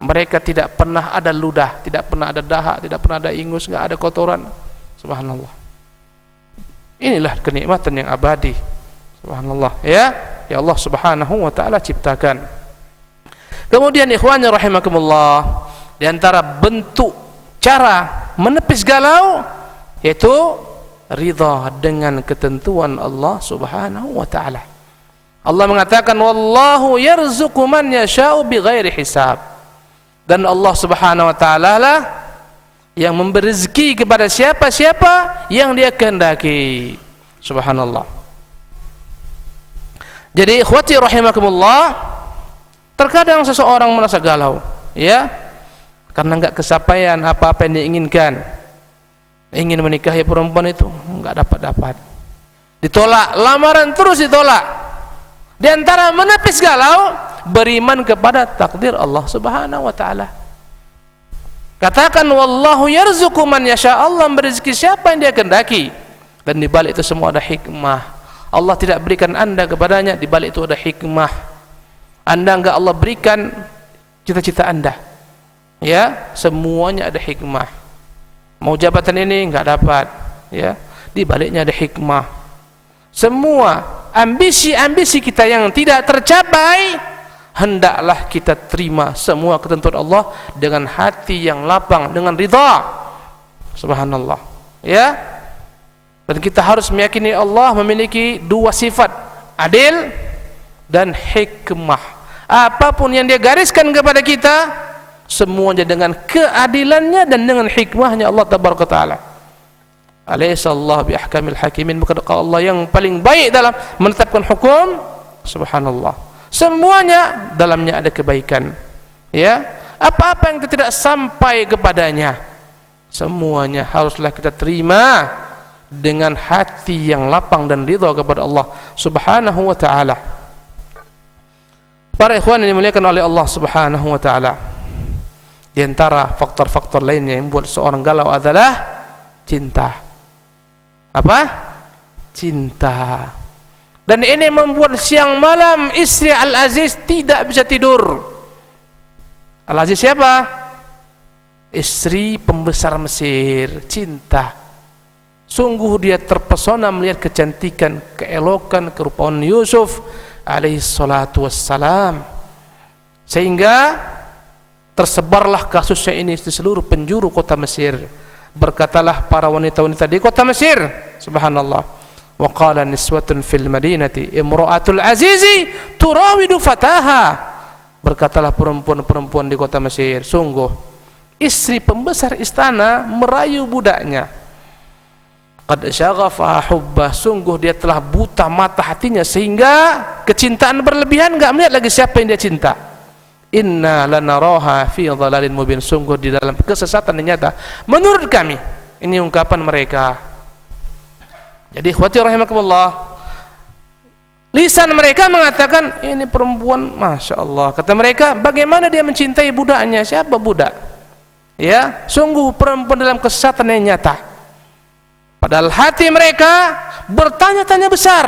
mereka tidak pernah ada ludah, tidak pernah ada dahak, tidak pernah ada ingus, tidak ada kotoran. Subhanallah, inilah kenikmatan yang abadi. Subhanallah, ya Allah subhanahu wa ta'ala ciptakan. Kemudian ikhwani rahimakumullah, di antara bentuk cara menepis galau yaitu ridha dengan ketentuan Allah subhanahu wa ta'ala. Allah mengatakan wallahu yarzuqu man yasha'u bighairi hisab, dan Allah subhanahu wa ta'ala lah yang memberi rezeki kepada siapa-siapa yang dia kehendaki. Subhanallah. Jadi ikhwati rahimakumullah, terkadang seseorang merasa galau, ya, karena enggak kesampaian apa-apa yang diinginkan. Ingin menikahi perempuan itu enggak dapat-dapat, ditolak, lamaran terus ditolak. Di antara menepis galau, beriman kepada takdir Allah subhanahu wa ta'ala. Katakan wallahu yarzuqu man yasha, Allah memberi rezeki siapa yang dia kehendaki, dan di balik itu semua ada hikmah. Allah tidak berikan anda kepadanya, di balik itu ada hikmah. Anda enggak Allah berikan cita-cita anda, ya, semuanya ada hikmah. Mau jabatan ini enggak dapat, ya, di baliknya ada hikmah. Semua ambisi-ambisi kita yang tidak tercapai, hendaklah kita terima semua ketentuan Allah dengan hati yang lapang, dengan ridha. Subhanallah, ya. Dan kita harus meyakini Allah memiliki dua sifat, adil dan hikmah. Apapun yang dia gariskan kepada kita, semuanya dengan keadilannya dan dengan hikmahnya Allah tabaraka taala. Alaysa Allah bi ahkamil hakimin, bukan Allah yang paling baik dalam menetapkan hukum? Subhanallah, semuanya dalamnya ada kebaikan, ya. Apa-apa yang kita tidak sampai kepadanya, semuanya haruslah kita terima dengan hati yang lapang dan ridha kepada Allah subhanahu wa ta'ala. Para ikhwan yang dimuliakan oleh Allah subhanahu wa ta'ala, di antara faktor-faktor lainnya yang membuat seorang galau adalah cinta. Apa? Cinta. Dan ini membuat siang malam istri Al-Aziz tidak bisa tidur. Al-Aziz siapa? Istri pembesar Mesir. Cinta. Sungguh dia terpesona melihat kecantikan, keelokan, kerupawan Yusuf alaihi salatu wassalam, sehingga tersebarlah kasusnya ini di seluruh penjuru kota Mesir. Berkatalah para wanita-wanita di kota Mesir, subhanallah, wa qala niswatun fil madinati imra'atul azizi turawidu fataha. Berkatalah perempuan-perempuan di kota Mesir, sungguh istri pembesar istana merayu budaknya. Qad syaghafa hubbah, sungguh dia telah buta mata hatinya sehingga kecintaan berlebihan, enggak melihat lagi siapa yang dia cinta. Inna lanaraha fi dhalalin mubin, sungguh di dalam kesesatan yang nyata menurut kami. Ini ungkapan mereka. Jadi ikhwati rahimakumullah, lisan mereka mengatakan ini perempuan, masya Allah. Kata mereka, bagaimana dia mencintai budaknya? Siapa budak? Ya, sungguh perempuan dalam kesesatan yang nyata. Padahal hati mereka bertanya-tanya besar,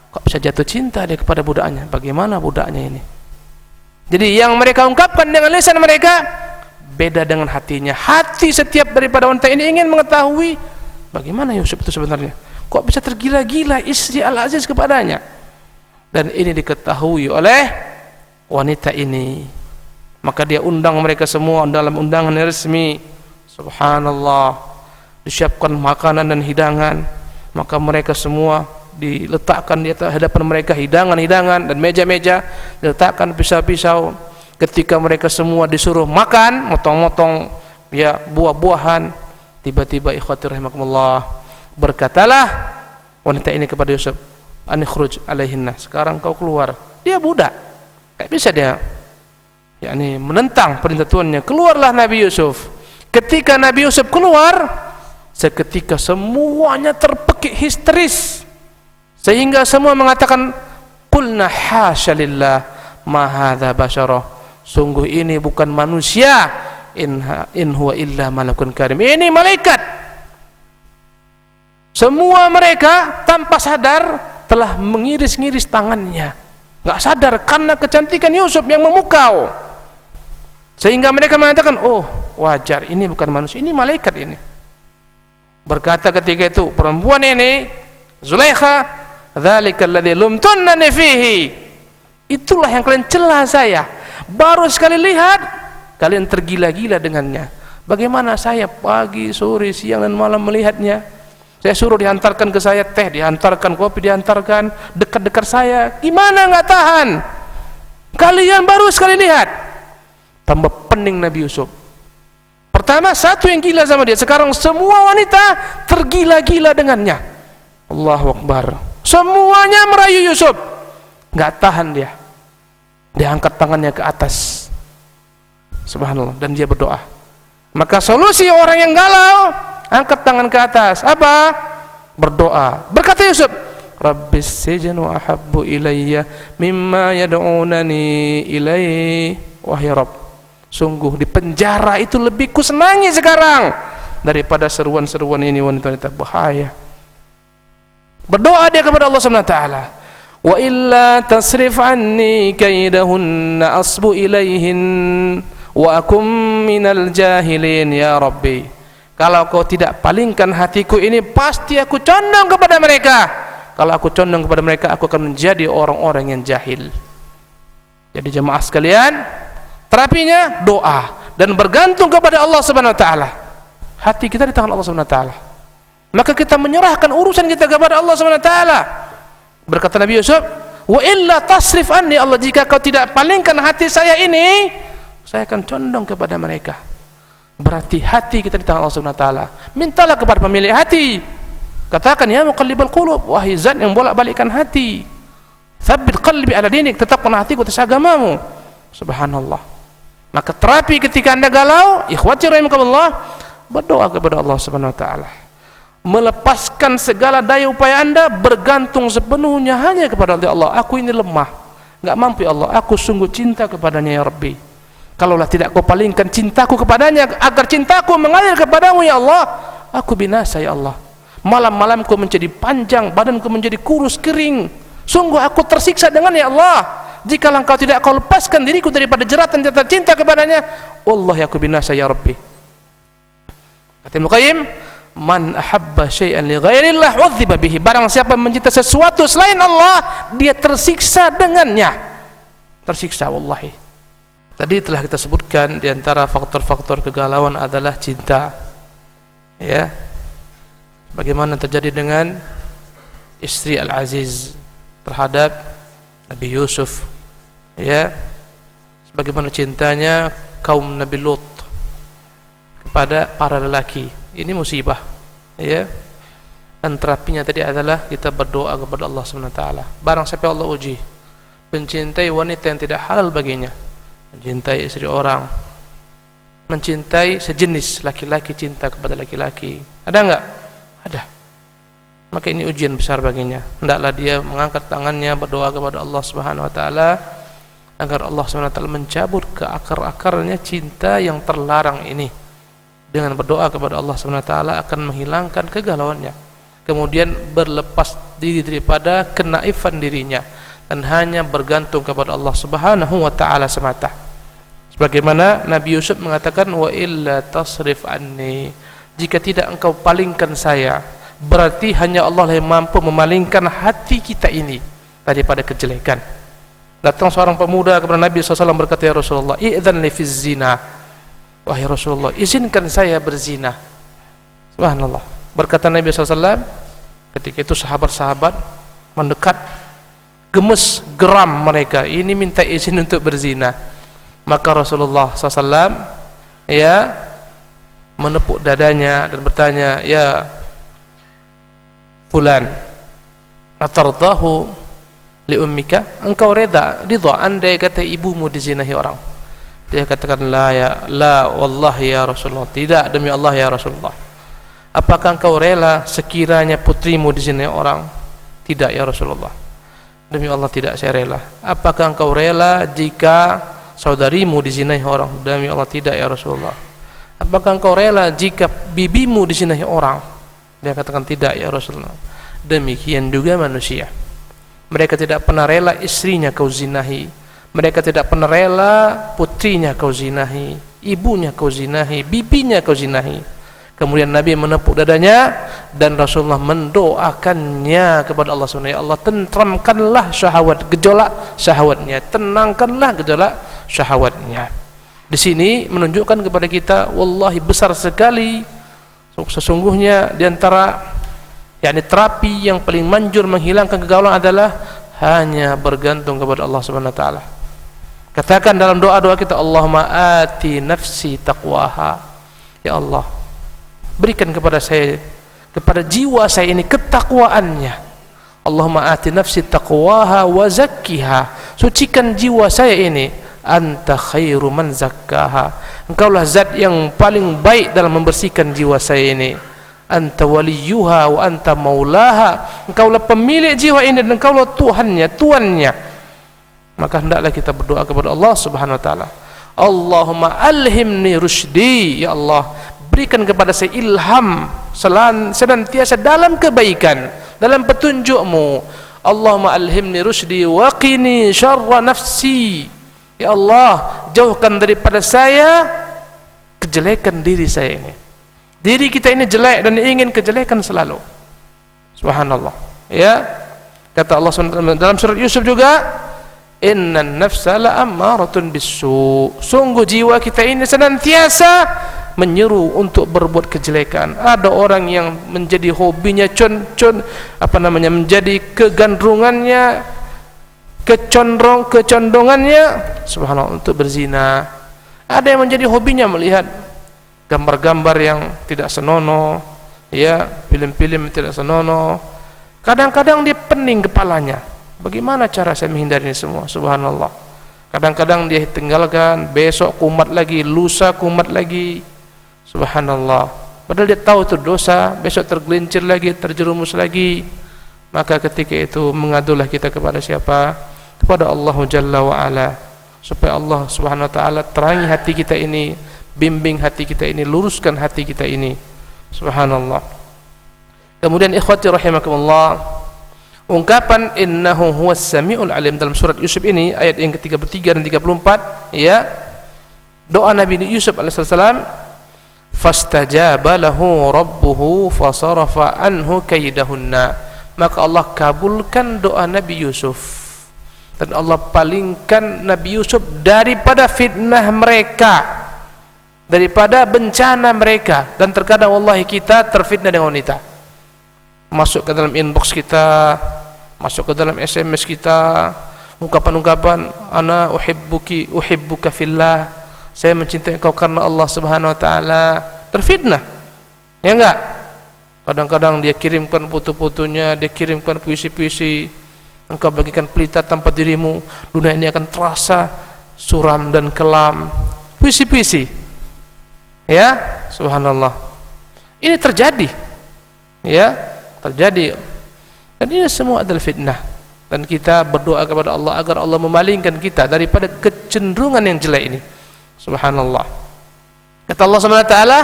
kok bisa jatuh cinta dia kepada budaknya? Bagaimana budaknya ini? Jadi yang mereka ungkapkan dengan lisan mereka beda dengan hatinya. Hati setiap daripada wanita ini ingin mengetahui bagaimana Yusuf itu sebenarnya. Kok bisa tergila-gila istri Al-Aziz kepadanya? Dan ini diketahui oleh wanita ini. Maka dia undang mereka semua dalam undangan resmi. Subhanallah. Disiapkan makanan dan hidangan. Maka mereka semua diletakkan di hadapan mereka hidangan-hidangan dan meja-meja, diletakkan pisau-pisau. Ketika mereka semua disuruh makan, motong-motong ya buah-buahan, tiba-tiba ikhwati rahimakumullah, berkatalah wanita ini kepada Yusuf, anikhruj alaihinna, sekarang kau keluar. Dia budak, kayak bisa dia yakni menentang perintah tuannya. Keluarlah Nabi Yusuf. Ketika Nabi Yusuf keluar, seketika semuanya terpekik histeris, sehingga semua mengatakan, qulna hasya lillah ma hadza basyara, sungguh ini bukan manusia, in huwa illa malakun karim, ini malaikat. Semua mereka tanpa sadar telah mengiris-ngiris tangannya, nggak sadar karena kecantikan Yusuf yang memukau, sehingga mereka mengatakan, oh wajar, ini bukan manusia, ini malaikat ini. Berkata ketika itu perempuan ini, Zulaikha, dzalika alladzi lumtunnani fihi, itulah yang kalian celah saya. Baru sekali lihat kalian tergila-gila dengannya. Bagaimana saya pagi, sore, siang dan malam melihatnya. Saya suruh dihantarkan ke saya teh, dihantarkan kopi, dihantarkan dekat-dekat saya. Gimana nggak tahan? Kalian baru sekali lihat. Tambah pening Nabi Yusuf. Pertama satu yang gila sama dia, sekarang semua wanita tergila-gila dengannya. Allahu Akbar. Semuanya merayu Yusuf. Nggak tahan dia. Dia angkat tangannya ke atas, subhanallah, dan dia berdoa. Maka solusi orang yang galau, angkat tangan ke atas, apa? Berdoa. Berkata Yusuf, Rabbis sijnu ahabbu ilayya mimma yad'unani ilaihi. Wahai Rabb, sungguh di penjara itu lebih kusenangi sekarang daripada seruan-seruan ini wanita-wanita bahaya. Berdoa dia kepada Allah Subhanahu wa taala. Wa illa tasrif anni kaidahunna asbu ilaihin wa akum minal jahilin ya Rabbi. Kalau kau tidak palingkan hatiku ini, pasti aku condong kepada mereka. Kalau aku condong kepada mereka, aku akan menjadi orang-orang yang jahil. Jadi jemaah sekalian, terapinya doa dan bergantung kepada Allah Subhanahu wa taala. Hati kita di tangan Allah Subhanahu wa taala. Maka kita menyerahkan urusan kita kepada Allah Subhanahu wa taala. Berkata Nabi Yusuf, wa illa tasrif anni, Allah, jika kau tidak palingkan hati saya ini, saya akan condong kepada mereka. Berarti hati kita di tangan Allah Subhanahu wa taala. Mintalah kepada pemilik hati. Katakan, ya muqallibal qulub, wahai zat yang bolak-balikkan hati, tsabbit qalbi ala dinik, tetapkan hatiku atas agamamu. Subhanallah. Maka terapi ketika Anda galau, ikhwati rahimakumullah, berdoa kepada Allah Subhanahu wa taala. Melepaskan segala daya upaya Anda, bergantung sepenuhnya hanya kepada Allah. Aku ini lemah, enggak mampu ya Allah, aku sungguh cinta kepadanya ya Rabbi. Kalaulah tidak kau palingkan cintaku kepadanya, agar cintaku mengalir kepadamu ya Allah, aku binasa ya Allah. Malam-malamku menjadi panjang, badanku menjadi kurus kering. Sungguh aku tersiksa dengan ya Allah. Jika engkau tidak kau lepaskan diriku daripada jeratan-jeratan cinta kepadanya, wallahi aku binasa ya Rabbi. Kata Ibnu Qayyim, man ahabba syai'an li ghairillah udziba bihi, barang siapa mencintai sesuatu selain Allah, dia tersiksa dengannya. Tersiksa wallahi. Tadi telah kita sebutkan di antara faktor-faktor kegalauan adalah cinta. Ya. Bagaimana terjadi dengan istri Al-Aziz terhadap Nabi Yusuf. Ya. Sebagaimana cintanya kaum Nabi Lut kepada para lelaki. Ini musibah, ya. Dan terapinya tadi adalah kita berdoa kepada Allah Subhanahu wa taala. Barang siapa Allah uji mencintai wanita yang tidak halal baginya, mencintai istri orang, mencintai sejenis, laki-laki cinta kepada laki-laki. Ada enggak? Ada. Maka ini ujian besar baginya. Hendaklah dia mengangkat tangannya berdoa kepada Allah Subhanahu wa taala agar Allah Subhanahu wa taala mencabut ke akar-akarnya cinta yang terlarang ini. Dengan berdoa kepada Allah Subhanahu wa taala akan menghilangkan kegalauannya. Kemudian berlepas diri daripada kenaifan dirinya dan hanya bergantung kepada Allah Subhanahu wa taala semata. Sebagaimana Nabi Yusuf mengatakan, wa illa tasrif anni, jika tidak engkau palingkan saya, berarti hanya Allah yang mampu memalingkan hati kita ini daripada kejelekan. Datang seorang pemuda kepada Nabi SAW berkata, ya Rasulullah, i'dzan li fiz zina, wahai Rasulullah, izinkan saya berzina. Subhanallah. Berkata Nabi SAW, ketika itu sahabat-sahabat mendekat, gemes, geram mereka, ini minta izin untuk berzina. Maka Rasulullah SAW menepuk dadanya dan bertanya, ya fulan, atardahu li ummika, engkau ridha andai kata ibumu dizinahi orang? Dia katakan, la wallahi ya Rasulullah, tidak demi Allah ya Rasulullah. Apakah engkau rela sekiranya putrimu dizinahi orang? Tidak ya Rasulullah, demi Allah tidak saya rela. Apakah engkau rela jika saudarimu dizinahi orang? Demi Allah tidak ya Rasulullah. Apakah engkau rela jika bibimu dizinahi orang? Dia katakan tidak ya Rasulullah. Demikian juga manusia, mereka tidak pernah rela istrinya kau zinahi, mereka tidak pernah rela putrinya kau zinahi, ibunya kau zinahi, bibinya kau zinahi. Kemudian Nabi menepuk dadanya dan Rasulullah mendoakannya kepada Allah SWT. Ya Allah, tentramkanlah syahwat, gejolak syahwatnya, tenangkanlah gejolak syahwatnya. Di sini menunjukkan kepada kita, wallahi besar sekali sesungguhnya di antara terapi yang paling manjur menghilangkan kegalauan adalah hanya bergantung kepada Allah Subhanahu wa taala. Katakan dalam doa-doa kita, Allahumma ati nafsi taqwaha. Ya Allah, berikan kepada saya, kepada jiwa saya ini ketakwaannya. Allahumma ati nafsi taqwaha wa zakkiha, sucikan jiwa saya ini. Anta khairu man zakkaha, engkaulah zat yang paling baik dalam membersihkan jiwa saya ini. Anta waliyuha wa anta maulaha, engkaulah pemilik jiwa ini dan engkaulah tuannya. Maka hendaklah kita berdoa kepada Allah Subhanahu wa taala, Allahumma alhimni rusydi, ya Allah, berikan kepada saya ilham senantiasa dalam kebaikan, dalam petunjukmu. Allahumma alhimni rusydi wa qini syarra nafsi, ya Allah, jauhkan daripada saya kejelekan diri saya ini. Diri kita ini jelek dan ingin kejelekan selalu. Subhanallah. Ya, kata Allah SWT dalam surat Yusuf juga, innan nafsa la'ammaratun bisu, sungguh jiwa kita ini senantiasa menyeru untuk berbuat kejelekan. Ada orang yang menjadi hobinya menjadi kegandrungannya, kecondongannya, subhanallah, untuk berzina. Ada yang menjadi hobinya melihat gambar-gambar yang tidak senonoh, film-film tidak senonoh. Kadang-kadang dia pening kepalanya, bagaimana cara saya menghindari ini semua? Subhanallah. Kadang-kadang dia tinggalkan, besok kumat lagi, lusa kumat lagi. Subhanallah. Padahal dia tahu itu dosa, besok tergelincir lagi, terjerumus lagi. Maka ketika itu mengadulah kita kepada siapa? Kepada Allah Jalla wa Ala, supaya Allah Subhanahu wa taala terangi hati kita ini, bimbing hati kita ini, luruskan hati kita ini. Subhanallah. Kemudian ikhwati rahimakumullah, ungkapan innahu huwas samiul alim dalam surat Yusuf ini, ayat yang ke-33 dan 34, doa Nabi Yusuf alaihissalam, fastajaba lahu rabbuhu fasarafa anhu kaidahunna, maka Allah kabulkan doa Nabi Yusuf dan Allah palingkan Nabi Yusuf daripada fitnah mereka, daripada bencana mereka. Dan terkadang wallahi kita terfitnah dengan wanita, masuk ke dalam inbox kita, masuk ke dalam SMS kita, ungkapan-ungkapan ana uhibbuka fillah, saya mencintai engkau karena Allah Subhanahu wa taala. Terfitnah, ya enggak? Kadang-kadang dia kirimkan foto-fotonya, dia kirimkan puisi-puisi, engkau bagikan pelita tanpa dirimu, dunia ini akan terasa suram dan kelam. Puisi-puisi, Ya, subhanallah. Ini terjadi. Ya, terjadi. Dan ini semua adalah fitnah. Dan kita berdoa kepada Allah agar Allah memalingkan kita daripada kecenderungan yang jelek ini. Subhanallah. Kata Allah Subhanahu wa taala,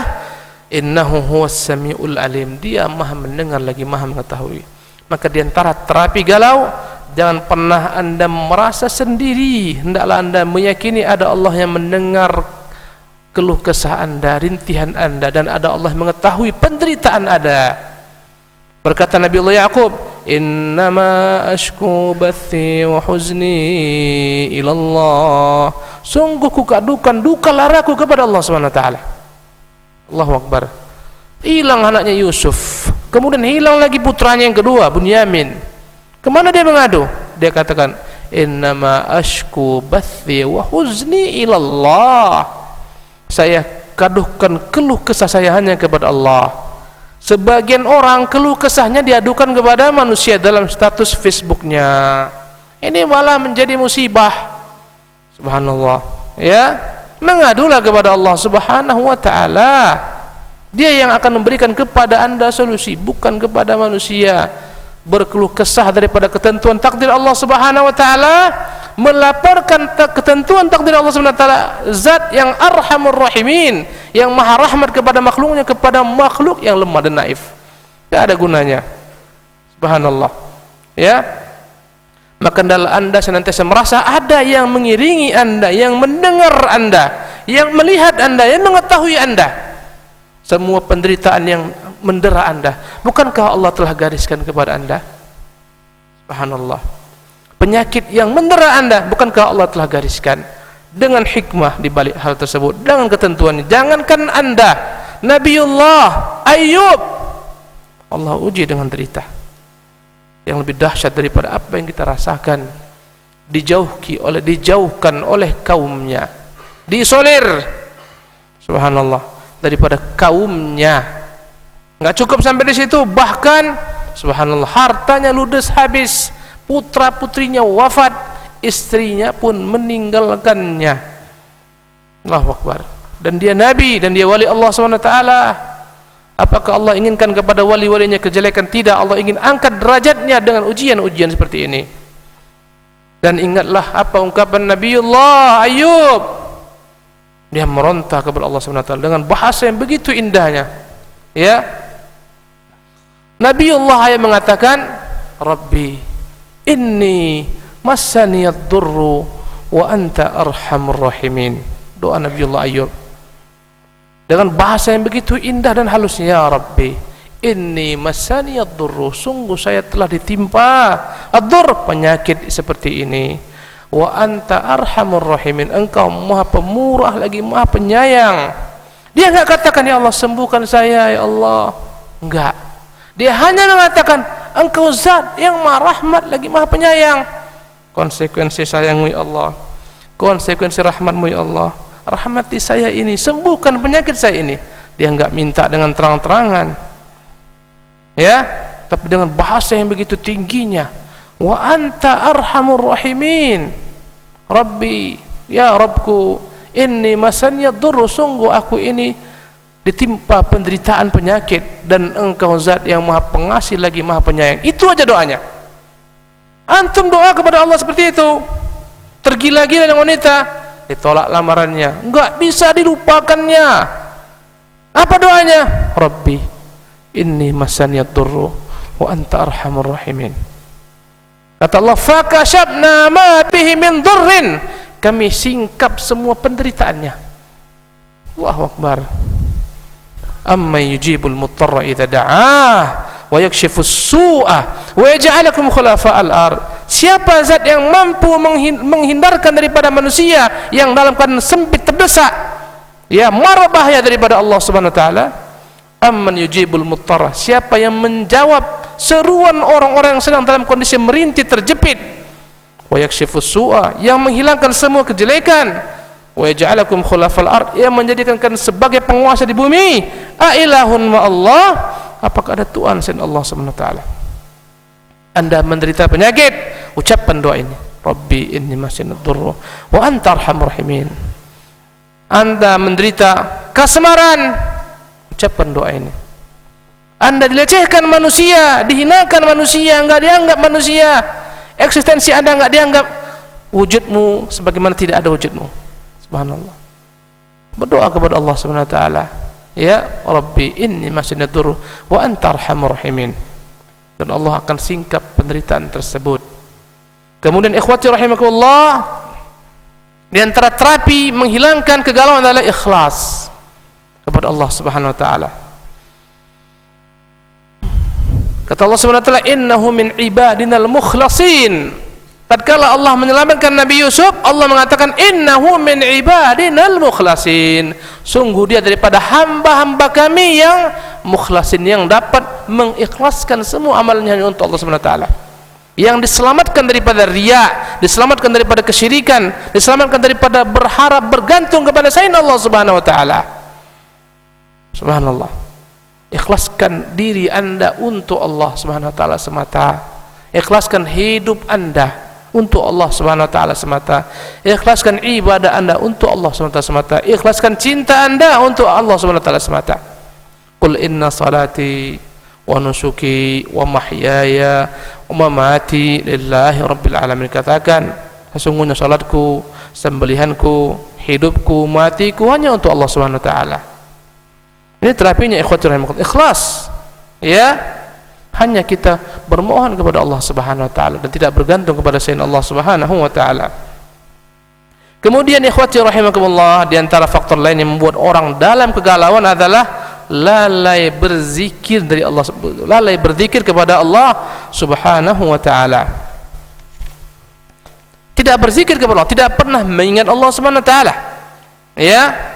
"Innahu huwas samiul alim." Dia Maha mendengar lagi Maha mengetahui. Maka di antara terapi galau, jangan pernah Anda merasa sendiri. Hendaklah Anda meyakini ada Allah yang mendengar keluh kesah Anda, rintihan Anda, dan ada Allah mengetahui penderitaan Anda. Berkata Nabi Allah Yaqub, "Innama ashku bathi wa huzni ila Allah." Sungguh ku kadukan duka laraku kepada Allah Subhanahu wa taala. Allahu Akbar. Hilang anaknya Yusuf, kemudian hilang lagi putranya yang kedua, Bunyamin. Kemana dia mengadu? Dia katakan, "Innama ashku bathi wa huzni ila Allah." Saya kaduhkan keluh kesah saya hanya kepada Allah. Sebagian orang keluh kesahnya diadukan kepada manusia dalam status Facebooknya. Ini malah menjadi musibah. Subhanallah. Ya, mengadulah kepada Allah Subhanahu wa taala. Dia yang akan memberikan kepada Anda solusi, bukan kepada manusia. Berkeluh kesah daripada ketentuan takdir Allah Subhanahu wa taala, melaporkan ketentuan takdir Allah Subhanahu wa taala, zat yang arhamur rahimin, yang maha rahmat kepada makhluknya, kepada makhluk yang lemah dan naif. Tidak ada gunanya. Subhanallah. Ya. Maka Anda senantiasa merasa ada yang mengiringi Anda, yang mendengar Anda, yang melihat Anda, yang mengetahui Anda. Semua penderitaan yang mendera Anda, bukankah Allah telah gariskan kepada Anda? Subhanallah. Penyakit yang mendera Anda, bukankah Allah telah gariskan? Dengan hikmah di balik hal tersebut, dengan ketentuannya. Jangankan Anda, Nabiullah Ayub, Allah uji dengan derita yang lebih dahsyat daripada apa yang kita rasakan. Dijauhkan oleh kaumnya, diisolir, subhanallah, daripada kaumnya. Nggak cukup sampai di situ, bahkan subhanallah, hartanya ludes habis, putra putrinya wafat, istrinya pun meninggalkannya. Allahu Akbar. Dan dia nabi, dan dia wali Allah SWT. Apakah Allah inginkan kepada wali-walinya kejelekan? Tidak. Allah ingin angkat derajatnya dengan ujian-ujian seperti ini. Dan ingatlah apa ungkapan Nabiullah Ayub. Dia meronta kepada Allah SWT dengan bahasa yang begitu indahnya. Ya, Nabiullah Ayub mengatakan, "Rabbi inni massaniyad durru wa anta arhamur rahimin." Doa Nabiullah Ayub dengan bahasa yang begitu indah dan halus. Ya Rabbi, inni massaniyad durru, sungguh saya telah ditimpa ad-dur, penyakit seperti ini. Wa anta arhamur rahimin, engkau maha pemurah lagi maha penyayang. Dia enggak katakan, "Ya Allah sembuhkan saya ya Allah." Enggak. Dia hanya mengatakan, "Engkau zat yang maha rahmat lagi maha penyayang." Konsekuensi sayangmu ya Allah, konsekuensi rahmatmu ya Allah, rahmati saya ini, sembuhkan penyakit saya ini. Dia enggak minta dengan terang-terangan, ya, tapi dengan bahasa yang begitu tingginya. Wa anta arhamur rahimin, Rabbi, ya Rabbku, inni masaniyad durru, sungguh aku ini ditimpa penderitaan penyakit, dan engkau zat yang maha pengasih lagi maha penyayang. Itu aja doanya. Antum doa kepada Allah seperti itu, tergila-gila dengan wanita, ditolak lamarannya, enggak bisa dilupakannya. Apa doanya? Rabbi inni masaniyad durru wa anta arhamur rahimin. Kata Allah, fakashafna ma bihi min durrin, kami singkap semua penderitaannya. Allahu Akbar. Amma yujibul muttarra idza da'ah wa yakshifus su'a wa yaj'alukum khulafa'al ard. Siapa zat yang mampu menghindarkan daripada manusia yang dalam keadaan sempit terdesak, ya, mara bahaya daripada Allah Subhanahu wa taala? Amman yujibul muttarra, siapa yang menjawab seruan orang-orang yang sedang dalam kondisi merintih terjepit, wa yakshifus su'a, yang menghilangkan semua kejelekan, wa yaj'alukum khulafa'al ard, yang menjadikan kalian sebagai penguasa di bumi. A ilahun ma Allah, apakah ada Tuhan selain Allah Subhanahu wa taala? Anda menderita penyakit, ucapkan doa ini, Rabbi inni masaniyad durru wa anta arhamur rahimin. Anda menderita kasmaran, ucapkan doa ini. Anda dilecehkan manusia, dihinakan manusia, enggak dianggap manusia, eksistensi Anda enggak dianggap, wujudmu sebagaimana tidak ada wujudmu. Subhanallah. Berdoa kepada Allah Subhanahu wa taala, ya Rabbi inni masani dzurr wa anta arhamur rahimin. Dan Allah akan singkap penderitaan tersebut. Kemudian ikhwati rahimakumullah, di antara terapi menghilangkan kegalauan adalah ikhlas kepada Allah Subhanahu wa taala. Kata Allah Subhanahu wa taala, innahu min ibadinal mukhlasin. Tatkala Allah menyelamatkan Nabi Yusuf, Allah mengatakan innahu min ibadinal mukhlasin. Sungguh dia daripada hamba-hamba kami yang mukhlasin, yang dapat mengikhlaskan semua amalnya hanya untuk Allah Subhanahu wa taala. Yang diselamatkan daripada riya, diselamatkan daripada kesyirikan, diselamatkan daripada berharap bergantung kepada selain Allah Subhanahu wa taala. Subhanallah. Ikhlaskan diri Anda untuk Allah Subhanahu wa taala semata. Ikhlaskan hidup Anda untuk Allah Subhanahu wa taala semata. Ikhlaskan ibadah Anda untuk Allah Subhanahu wa taala semata. Ikhlaskan cinta Anda untuk Allah Subhanahu wa taala semata. Qul inna salati wa nusuki wa mahyaya wa mamati lillahi rabbil alamin. Katakan, sesungguhnya salatku, sembelihanku, hidupku, matiku hanya untuk Allah Subhanahu wa taala. Ini terapinya ikhwati rahimakumullah, ikhlas. Ya. Hanya kita bermohon kepada Allah Subhanahu wa taala dan tidak bergantung kepada selain Allah Subhanahu wa taala. Kemudian ikhwati rahimakumullah, di antara faktor lain yang membuat orang dalam kegalauan adalah lalai berzikir dari Allah, lalai berzikir kepada Allah Subhanahu wa taala. Tidak berzikir kepada Allah, tidak pernah mengingat Allah Subhanahu wa taala. Ya.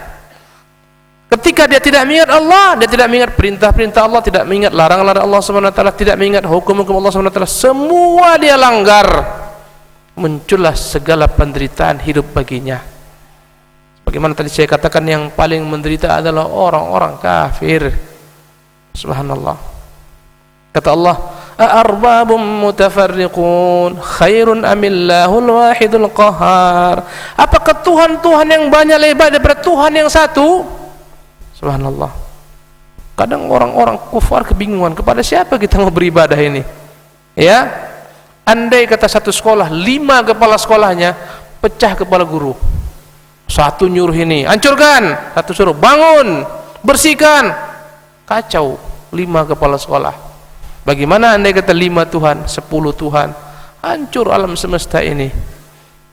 Ketika dia tidak mengingat Allah, dia tidak mengingat perintah-perintah Allah, tidak mengingat larangan-larangan Allah Subhanahu wa taala, tidak mengingat hukum-hukum Allah Subhanahu wa taala, semua dia langgar. Muncullah segala penderitaan hidup baginya. Bagaimana tadi saya katakan, yang paling menderita adalah orang-orang kafir. Subhanallah. Kata Allah, "A'arbabum mutafarriqun khairun amillahul wahidul qahar." Apakah Tuhan-Tuhan yang banyak lebar daripada Tuhan yang satu? Subhanallah. Kadang orang-orang kufar kebingungan, kepada siapa kita mau beribadah ini? Ya, andai kata satu sekolah 5 kepala sekolahnya pecah kepala guru, satu nyuruh ini hancurkan, satu suruh bangun, bersihkan, kacau 5 kepala sekolah. Bagaimana andai kata 5 Tuhan, 10 Tuhan, hancur alam semesta ini.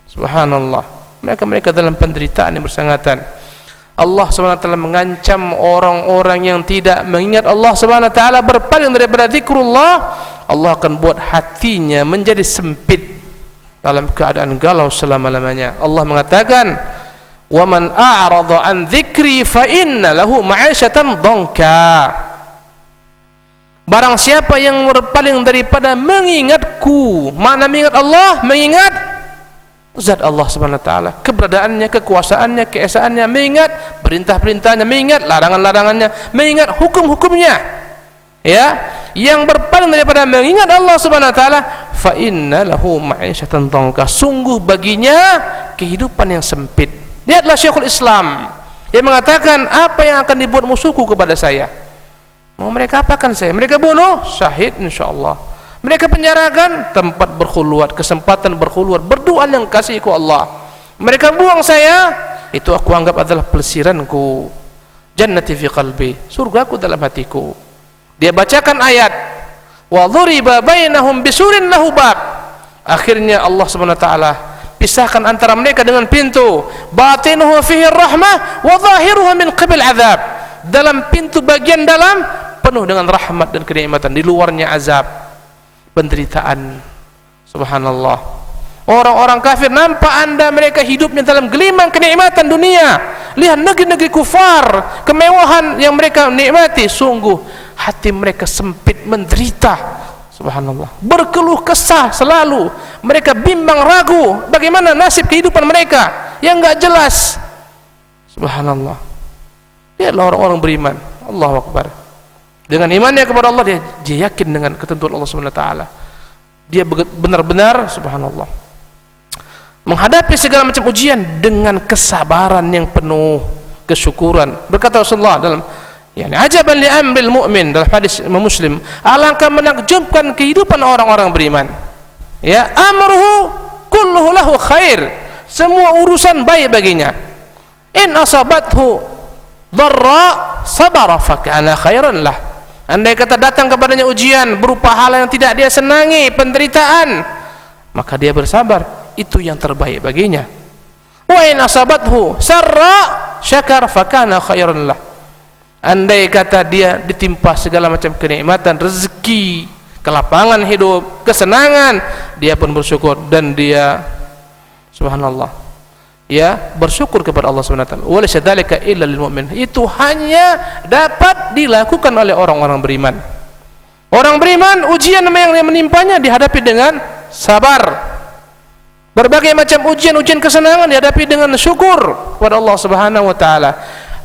Subhanallah. Mereka dalam penderitaan yang bersangatan. Allah SWT mengancam orang-orang yang tidak mengingat Allah SWT, berpaling daripada zikrullah. Allah akan buat hatinya menjadi sempit, dalam keadaan galau selama-lamanya. Allah mengatakan, "Wa man a'rada an dzikri fa inna lahu ma'isyatan dhanka." Barang siapa yang berpaling daripada mengingatku, mana mengingat Allah, mengingat zat Allah Subhanahu wa taala, keberadaannya, kekuasaannya, keesaannya, mengingat perintah-perintahnya, mengingat larangan-larangannya, mengingat hukum-hukumnya. Ya, yang berpaling daripada mengingat Allah Subhanahu wa taala, fa inna lahu ma'isyatan dhanka, sungguh baginya kehidupan yang sempit. Lihatlah Syekhul Islam yang mengatakan, apa yang akan dibuat musuhku kepada saya? Mau mereka apakan saya? Mereka bunuh, syahid insyaallah. Mereka penjarakan, tempat berkhulwat, kesempatan berkhulwat, berdoa yang kasihku Allah. Mereka buang saya, itu aku anggap adalah pelesiranku. Jannati fi qalbi, surgaku dalam hatiku. Dia bacakan ayat, wa dhuriba bainahum bisurin lahu bab. Akhirnya Allah Subhanahu wa taala pisahkan antara mereka dengan pintu, batinuhu fihi rahmah wa zahiruhu min qibil azab. Dalam pintu bagian dalam penuh dengan rahmat dan kenikmatan, di luarnya azab, penderitaan. Subhanallah. Orang-orang kafir, nampak anda mereka hidupnya dalam gelimang kenikmatan dunia. Lihat negeri-negeri kufar, kemewahan yang mereka nikmati, sungguh hati mereka sempit, menderita. Subhanallah. Berkeluh kesah selalu, mereka bimbang ragu bagaimana nasib kehidupan mereka yang enggak jelas. Subhanallah. Lihatlah orang-orang beriman, Allahu Akbar. Dengan imannya kepada Allah, dia yakin dengan ketentuan Allah Subhanahu wa taala. Dia benar-benar, subhanallah, menghadapi segala macam ujian dengan kesabaran yang penuh. kesyukuran. Berkata Rasulullah dalam ajaban li amril mu'min, dalam hadis Imam Muslim, alangkah menakjubkan kehidupan orang-orang beriman. Ya, amruhu kulluhu lahu khair, semua urusan baik baginya. In asabathu dharra sabara fakana khairan lah. Andai kata datang kepadanya ujian berupa hal yang tidak dia senangi, penderitaan, maka dia bersabar, itu yang terbaik baginya. Wa in asabathu sarra syakar fakana khairan lah. Andai kata dia ditimpa segala macam kenikmatan, rezeki, kelapangan hidup, kesenangan, dia pun bersyukur dan dia subhanallah bersyukur kepada Allah Subhanahu wa taala. Wa laysa dzalika illa lil mu'min. Itu hanya dapat dilakukan oleh orang-orang beriman. Orang beriman, ujian yang menimpanya dihadapi dengan sabar. Berbagai macam ujian kesenangan dihadapi dengan syukur kepada Allah Subhanahu wa taala.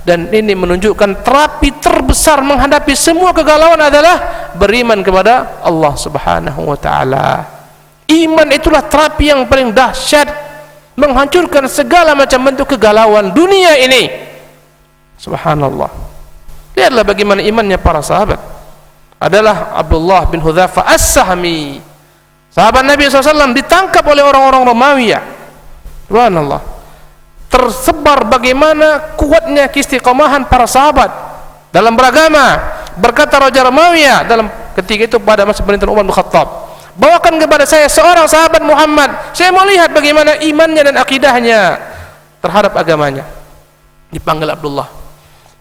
Dan ini menunjukkan terapi terbesar menghadapi semua kegalauan adalah beriman kepada Allah Subhanahu wa taala. Iman itulah terapi yang paling dahsyat, menghancurkan segala macam bentuk kegalauan dunia ini. Subhanallah. Lihatlah bagaimana imannya para sahabat. Adalah Abdullah bin Hudzafah As-Sahmi, sahabat Nabi SAW, ditangkap oleh orang-orang Romawi. Subhanallah. Tersebar bagaimana kuatnya keistiqomahan para sahabat dalam beragama. Berkata Raja Romawi dalam ketika itu pada masa pemerintahan Umar bin Khattab, bawakan kepada saya seorang sahabat Muhammad, saya mau lihat bagaimana imannya dan akidahnya terhadap agamanya. Dipanggil Abdullah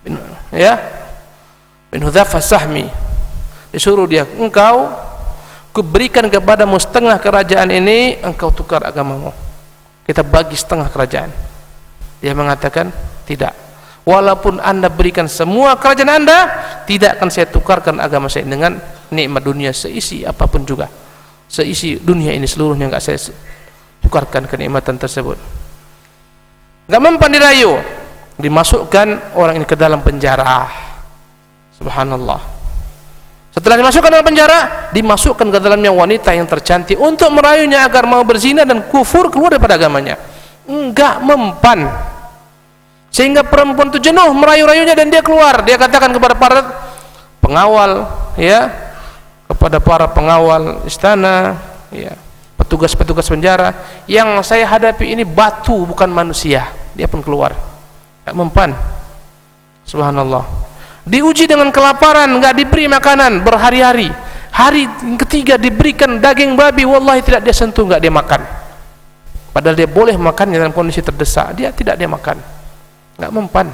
bin Hudzafah As-Sahmi, disuruh dia, engkau kuberikan kepadamu setengah kerajaan ini, engkau tukar agamamu, kita bagi setengah kerajaan. Dia mengatakan, tidak, walaupun anda berikan semua kerajaan anda, tidak akan saya tukarkan agama saya dengan nikmat dunia seisi apapun juga. Seisi dunia ini seluruhnya enggak saya tukarkan kenikmatan tersebut. Enggak mempan dirayu, dimasukkan orang ini ke dalam penjara. Subhanallah. Setelah dimasukkan dalam penjara, dimasukkan ke dalamnya wanita yang tercantik untuk merayunya agar mau berzina dan kufur, keluar daripada agamanya. Enggak mempan, sehingga perempuan itu jenuh merayu-rayunya dan dia keluar. Dia katakan kepada para pengawal, kepada para pengawal istana, petugas-petugas penjara, yang saya hadapi ini batu bukan manusia. Dia pun keluar, enggak mempan. Subhanallah. Diuji dengan kelaparan, enggak diberi makanan berhari-hari. Hari ketiga diberikan daging babi, wallahi tidak dia sentuh, enggak dia makan. Padahal dia boleh makannya dalam kondisi terdesak, dia tidak dia makan. Enggak mempan.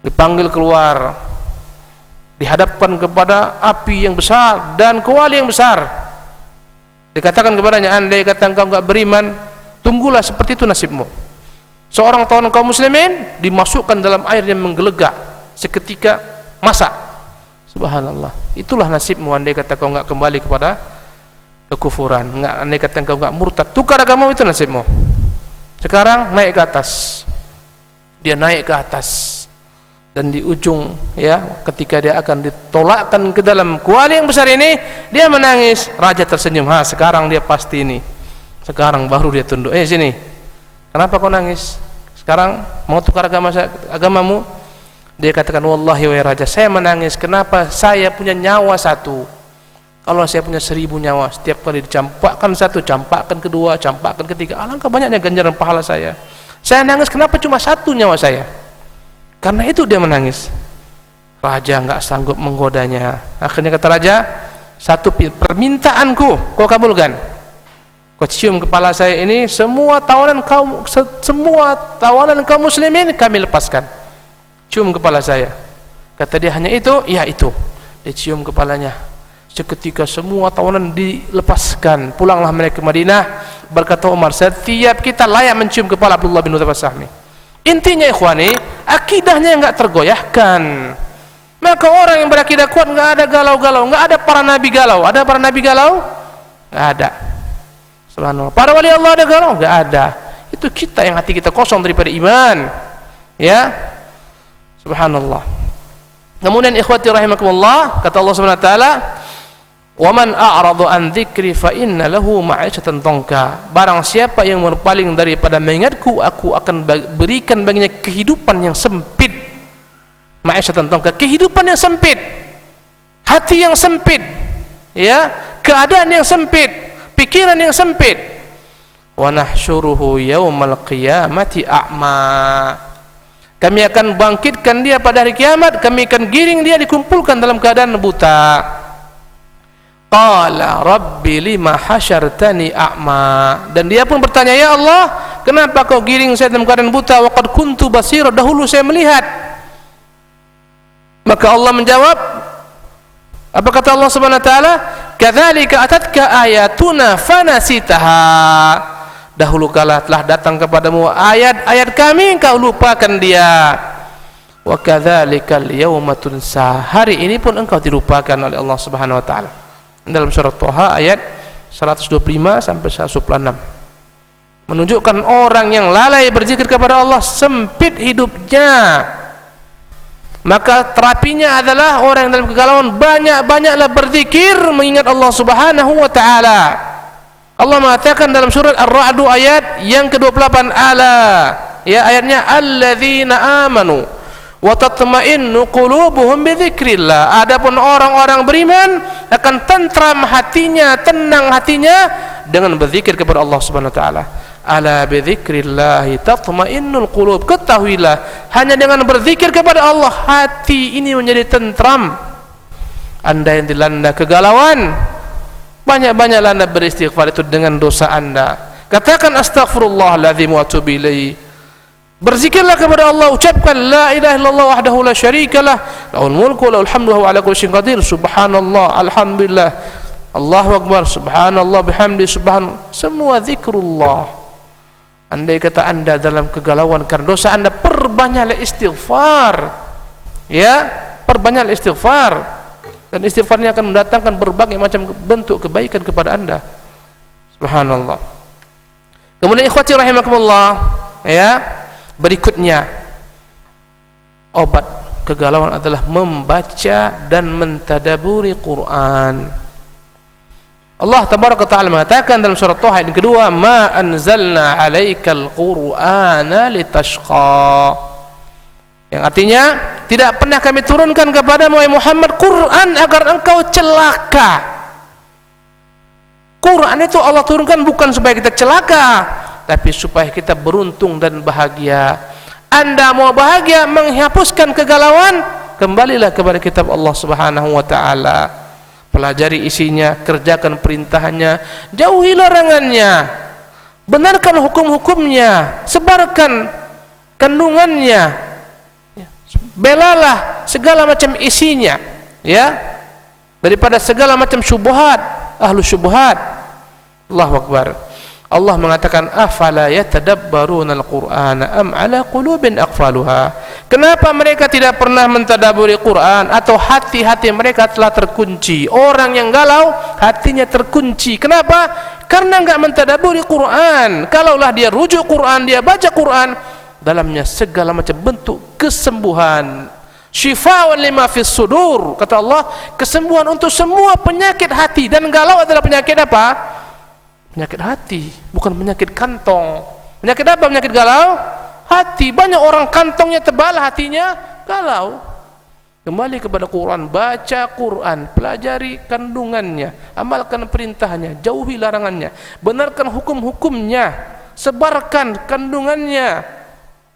Dipanggil keluar, dihadapkan kepada api yang besar dan kuali yang besar. Dikatakan kepadanya, andai kata engkau enggak beriman, tunggulah seperti itu nasibmu. Seorang tawanan kaum muslimin dimasukkan dalam air yang menggelegak, seketika masak. Subhanallah. Itulah nasibmu andai kata kau enggak kembali kepada kekufuran, enggak, andai kata engkau enggak murtad, tukar agamamu, itu nasibmu. Sekarang naik ke atas. Dia naik ke atas, dan di ujung ketika dia akan ditolakkan ke dalam kuali yang besar ini, dia menangis. Raja tersenyum, sekarang dia pasti ini, sekarang baru dia tunduk. Sini, kenapa kau nangis? Sekarang mau tukar agamamu? Dia katakan, wallahi wahai raja, saya menangis kenapa saya punya nyawa satu, kalau saya punya 1000 nyawa, setiap kali dicampakkan satu, campakkan kedua, campakkan ketiga, alangkah banyaknya ganjaran pahala saya. Saya nangis kenapa cuma satu nyawa saya. Karena itu dia menangis. Raja enggak sanggup menggodanya. Akhirnya kata raja, satu permintaanku kau kabulkan. Kau cium kepala saya ini, semua tawanan kaum muslimin kami lepaskan. Cium kepala saya. Kata dia, hanya itu? Ya itu. Dia cium kepalanya. Seketika semua tawanan dilepaskan. Pulanglah mereka ke Madinah. Berkata Umar, setiap kita layak mencium kepala Abdullah bin Hudzafah As-Sahmi. Intinya ikhwani, akidahnya enggak tergoyahkan. Maka orang yang berakidah kuat enggak ada galau-galau, enggak ada para nabi galau. Ada para nabi galau? Enggak ada. Subhanallah. Para wali Allah ada galau? Enggak ada. Itu kita yang hati kita kosong daripada iman. Subhanallah. Kemudian ikhwati rahimakumullah, kata Allah Subhanahu wa taala, Wa man a'rada an dzikri fa inna lahu ma'isyatan dhanka. Barang siapa yang berpaling daripada mengingatku, aku akan berikan baginya kehidupan yang sempit. Ma'isyatan dhanka, kehidupan yang sempit, hati yang sempit, ya, keadaan yang sempit, pikiran yang sempit. Wa nahsyuruhu yaumal qiyamati a'ma. Kami akan bangkitkan dia pada hari kiamat, kami akan giring dia, dikumpulkan dalam keadaan buta. Qala rabbi lima hasyartani a'ma. Dan dia pun bertanya, ya Allah, kenapa kau giring saya dalam keadaan buta? Wa qad kuntu basira, dahulu saya melihat. Maka Allah menjawab, apa kata Allah Subhanahu wa taala? Kadzalika atatka ayatuna fanasitaha. Dahulu kala telah datang kepadamu ayat-ayat kami, kau lupakan dia. Wa kadzalikal yauma tunsa. Hari ini pun engkau dilupakan oleh Allah Subhanahu wa taala. Dalam surat Thaha ayat 125 sampai 126. Menunjukkan orang yang lalai berzikir kepada Allah sempit hidupnya. Maka terapinya adalah orang yang dalam kegalauan banyak-banyaklah berzikir mengingat Allah Subhanahu wa taala. Allah mengatakan dalam surat Ar-Ra'd ayat yang ke-28, ala, ya, ayatnya alladzina amanu wa tatma'innu qulubuhum bi dzikrillah. Adapun orang-orang beriman akan tentram hatinya, tenang hatinya dengan berzikir kepada Allah Subhanahu wa taala. Ala bi dzikrillah tatma'innul qulub. Ketahuilah, hanya dengan berzikir kepada Allah hati ini menjadi tentram. Anda yang dilanda kegalauan, banyak-banyaklah anda beristighfar itu dengan dosa anda. Katakan astaghfirullahaladzim wa atubu ilaih. Berzikirlah kepada Allah, ucapkan la ilaha illallah wahdahu la syarikalah, lahul mulku wa lahul hamdu wa ala kulli syai'in qadir. Subhanallah, alhamdulillah, Allahu akbar, subhanallah bihamdi, subhanallah. Semua zikrullah. Andai kata anda dalam kegalauan karena dosa, anda perbanyaklah istighfar, ya, perbanyaklah istighfar. Dan istighfarnya akan mendatangkan berbagai macam bentuk kebaikan kepada anda. Subhanallah. Kemudian ikhwati rahimakumullah, ya, berikutnya obat kegalauan adalah membaca dan mentadaburi Quran. Allah tabaraka ta'ala mengatakan dalam surat Thaha yang kedua, ma anzalna 'alaikal qur'ana litashqa. Yang artinya, tidak pernah kami turunkan kepada Muhammad Quran agar engkau celaka. Quran itu Allah turunkan bukan supaya kita celaka, tapi supaya kita beruntung dan bahagia. Anda mau bahagia, menghapuskan kegalauan, kembalilah kepada kitab Allah Subhanahu wa taala. Pelajari isinya, kerjakan perintahnya, jauhi larangannya, benarkan hukum-hukumnya, sebarkan kandungannya, belalah segala macam isinya, ya, daripada segala macam syubhat, ahlu syubhat. Allahu akbar. Allah mengatakan afala yatadabbaruna al-Qur'ana am ala qulubin aqfaluha. Kenapa mereka tidak pernah mentadaburi Quran, atau hati-hati mereka telah terkunci? Orang yang galau hatinya terkunci. Kenapa? Karena enggak mentadaburi Quran. Kalaulah dia rujuk Quran, dia baca Quran, dalamnya segala macam bentuk kesembuhan. Syifa'un lima fis sudur, kata Allah, kesembuhan untuk semua penyakit hati. Dan galau adalah penyakit apa? Penyakit hati, bukan penyakit kantong. Penyakit apa penyakit galau? Hati. Banyak orang kantongnya tebal, hatinya galau. Kembali kepada Quran, baca Quran, pelajari kandungannya, amalkan perintahnya, jauhi larangannya, benarkan hukum-hukumnya, sebarkan kandungannya,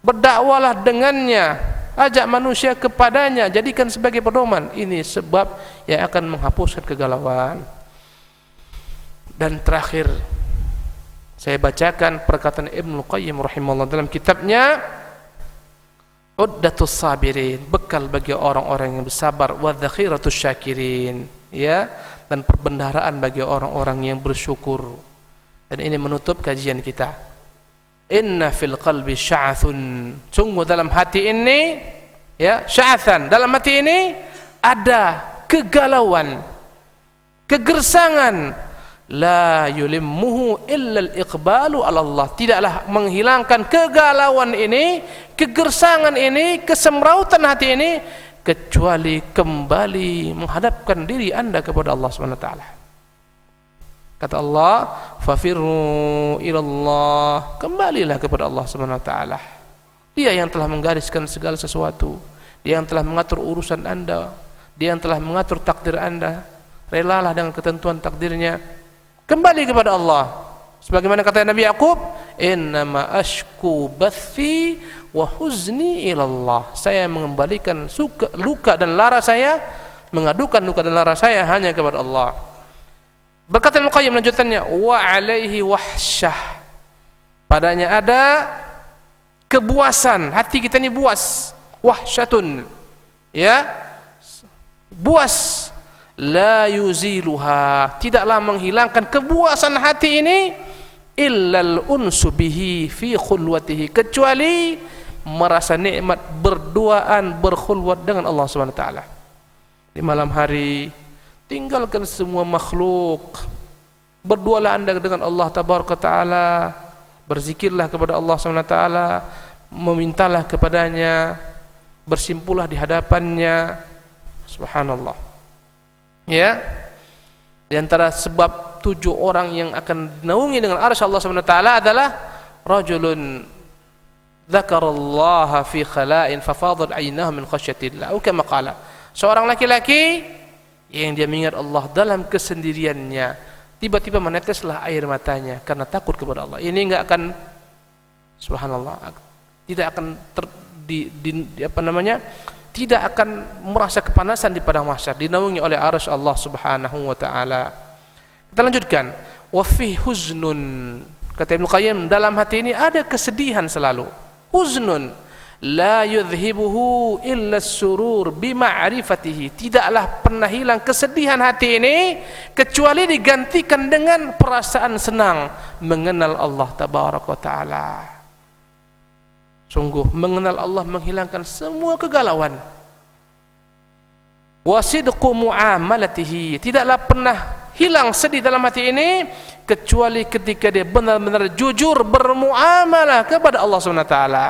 berdakwalah dengannya, ajak manusia kepadanya, jadikan sebagai pedoman. Ini sebab yang akan menghapuskan kegalauan. Dan terakhir, saya bacakan perkataan Ibnu Qayyim rahimahullah dalam kitabnya Uddatus Sabirin, bekal bagi orang-orang yang bersabar, wa dzakhiratus syakirin, ya, dan perbendaharaan bagi orang-orang yang bersyukur. Dan ini menutup kajian kita. Inna fil qalbi sya'athun, sungguh dalam hati ini, ya, sya'athan, dalam hati ini ada kegalauan, kegersangan. La yulimmuhu illa al-iqbalu ala Allah. Tidaklah menghilangkan kegalauan ini, kegersangan ini, kesemrautan hati ini, kecuali kembali menghadapkan diri anda kepada Allah Subhanahu wa taala. Kata Allah, fafirru ilallah, kembalilah kepada Allah Subhanahu wa taala. Dia yang telah menggariskan segala sesuatu. Dia yang telah mengatur urusan Anda. Dia yang telah mengatur takdir Anda. Relalah dengan ketentuan takdirnya. Kembali kepada Allah. Sebagaimana kata Nabi Yaqub, innama ashku bathi wa huzni ilallah. Saya mengembalikan luka dan lara saya, mengadukan luka dan lara saya hanya kepada Allah. Berkata Ibnu Qayyim lanjutannya, wa alaihi wahsyah. Padanya ada kebuasan, hati kita ini buas, wahsyatun, ya, buas, la yuziluha, tidaklah menghilangkan kebuasan hati ini illal unsu bihi fi khulwatihi, kecuali merasa nikmat berduaan, berkhulwat dengan Allah Subhanahu wa taala. Di malam hari tinggalkan semua makhluk, berdualah Anda dengan Allah Tabaraka taala, berzikirlah kepada Allah Subhanahu wa taala, memintalah kepadanya, bersimpulah di hadapannya. Subhanallah. Ya. Di antara sebab 7 orang yang akan dinaungi dengan arsy Allah Subhanahu wa taala adalah rajulun dzakarallaha fi khala'in fafadat 'aynahu min khasyatillah. Atau kama qala. Seorang laki-laki yang dia mengingat Allah dalam kesendiriannya, tiba-tiba meneteslah air matanya karena takut kepada Allah. Ini enggak akan, subhanallah, tidak akan tidak akan merasa kepanasan di padang mahsyar, dinaungi oleh arsy Allah Subhanahu wa taala. Kita lanjutkan, wa fi huznun, kata Ibnu Qayyim, dalam hati ini ada kesedihan selalu. Huznun la yudhibuhu illa surur bima'rifatihi, tidaklah pernah hilang kesedihan hati ini kecuali digantikan dengan perasaan senang mengenal Allah Tabaraka wa taala. Sungguh mengenal Allah menghilangkan semua kegalauan. Wasidqu muamalatihi, tidaklah pernah hilang sedih dalam hati ini kecuali ketika dia benar-benar jujur bermuamalah kepada Allah Subhanahu wa taala.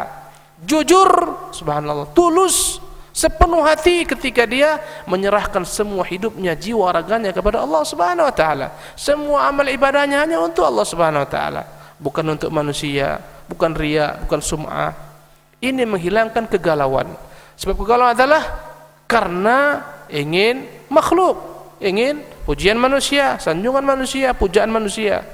Jujur, subhanallah, tulus, sepenuh hati ketika dia menyerahkan semua hidupnya, jiwa raganya kepada Allah Subhanahu wa taala. Semua amal ibadahnya hanya untuk Allah Subhanahu wa taala, bukan untuk manusia, bukan riya, bukan sum'ah. Ini menghilangkan kegalauan. Sebab kegalauan adalah karena ingin makhluk, ingin pujian manusia, sanjungan manusia, pujaan manusia.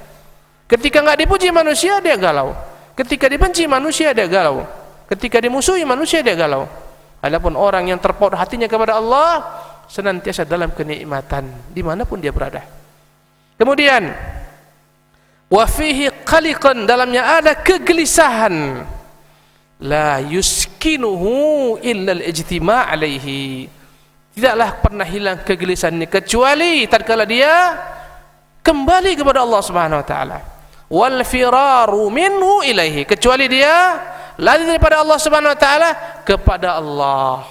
Ketika enggak dipuji manusia, dia galau. Ketika dibenci manusia, dia galau. Ketika dimusuhi manusia, dia galau. Adapun orang yang terpaut hatinya kepada Allah senantiasa dalam kenikmatan dimanapun dia berada. Kemudian wa fihi qaliqan, dalamnya ada kegelisahan, la yuskinuhu illa al-ijtima' alaihi, tidaklah pernah hilang kegelisahan ini kecuali tatkala dia kembali kepada Allah Subhanahu wa taala. Wal firaru minhu ilaihi, kecuali dia lari daripada Allah Subhanahu wa taala kepada Allah.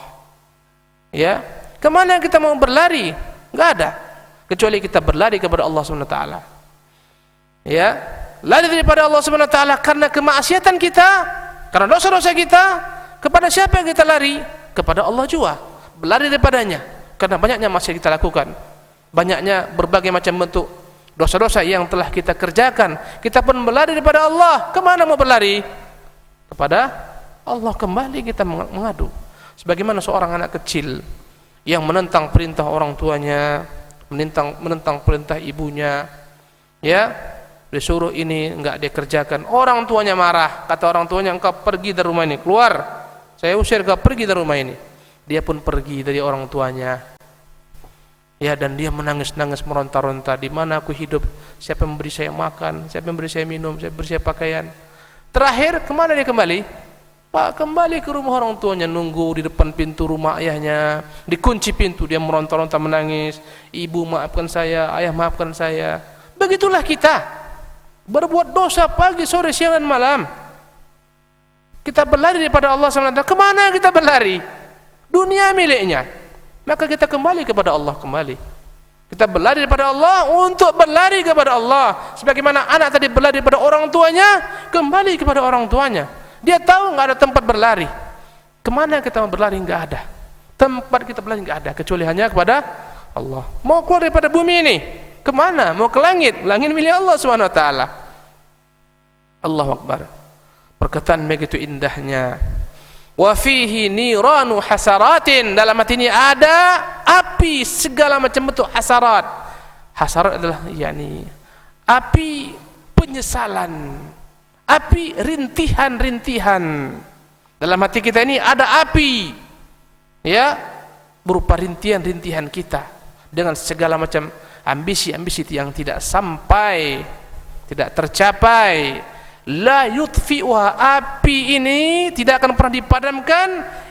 Ya, kemana kita mau berlari? Enggak ada, kecuali kita berlari kepada Allah Subhanahu wa taala. Ya, lari daripada Allah Subhanahu wa taala karena kemaksiatan kita, karena dosa-dosa kita. Kepada siapa yang kita lari? Kepada Allah juga. Berlari daripadanya karena banyaknya maksiat kita lakukan, banyaknya berbagai macam bentuk dosa-dosa yang telah kita kerjakan. Kita pun berlari daripada Allah. Kemana mau berlari? Kepada Allah. Kembali kita mengadu. Sebagaimana seorang anak kecil yang menentang perintah orang tuanya, menentang perintah ibunya, ya, disuruh ini enggak dia kerjakan, orang tuanya marah, kata orang tuanya, engkau pergi dari rumah ini, keluar, saya usir kau pergi dari rumah ini. Dia pun pergi dari orang tuanya, ya, dan dia menangis-nangis, meronta-ronta, di mana aku hidup, siapa yang memberi saya makan, siapa yang memberi saya minum, siapa yang memberi saya pakaian. Terakhir kemana dia kembali? Pak, kembali ke rumah orang tuanya, nunggu di depan pintu rumah ayahnya, dikunci pintu, dia meronta-ronta menangis, ibu maafkan saya, ayah maafkan saya. Begitulah kita, berbuat dosa pagi, sore, siang dan malam. Kita berlari daripada Allah SWT. Kemana kita berlari? Dunia miliknya. Maka kita kembali kepada Allah kembali. Kita berlari daripada Allah untuk berlari kepada Allah. Sebagaimana anak tadi berlari daripada orang tuanya, kembali kepada orang tuanya. Dia tahu enggak ada tempat berlari. Kemana kita mau berlari? Enggak ada. Tempat kita berlari enggak ada, kecuali hanya kepada Allah. Mau keluar daripada bumi ini, Kemana? Mau ke langit. Langit milik Allah Subhanahu wa taala. Allahu Akbar. Perkataan begitu indahnya. Wa fihi niranu hasaratin, dalam hati ini ada api segala macam bentuk hasarat. Hasarat adalah api penyesalan, api rintihan-rintihan. Dalam hati kita ini ada api, ya, berupa rintihan-rintihan kita dengan segala macam ambisi-ambisi yang tidak sampai, tidak tercapai. La yutfi'uha, api ini tidak akan pernah dipadamkan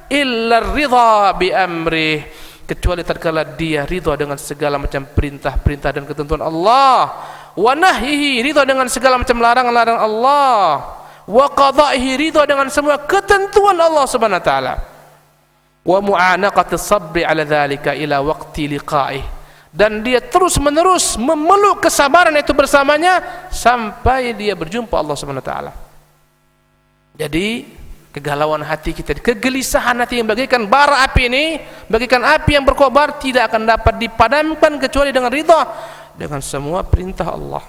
illa ridha bi amrih, kecuali tatkala dia ridha dengan segala macam perintah-perintah dan ketentuan Allah, wa nahyihi, ridha dengan segala macam larangan-larangan Allah, wa qada'ihi, ridha dengan semua ketentuan Allah Subhanahu wa taala, wa mu'anaqati sabri ala dzalika ila waqti liqa'ih, dan dia terus menerus memeluk kesabaran itu bersamanya sampai dia berjumpa Allah Subhanahu wa taala. Jadi kegalauan hati kita, kegelisahan hati yang bagaikan bara api ini, bagaikan api yang berkobar, tidak akan dapat dipadamkan kecuali dengan ridha dengan semua perintah Allah.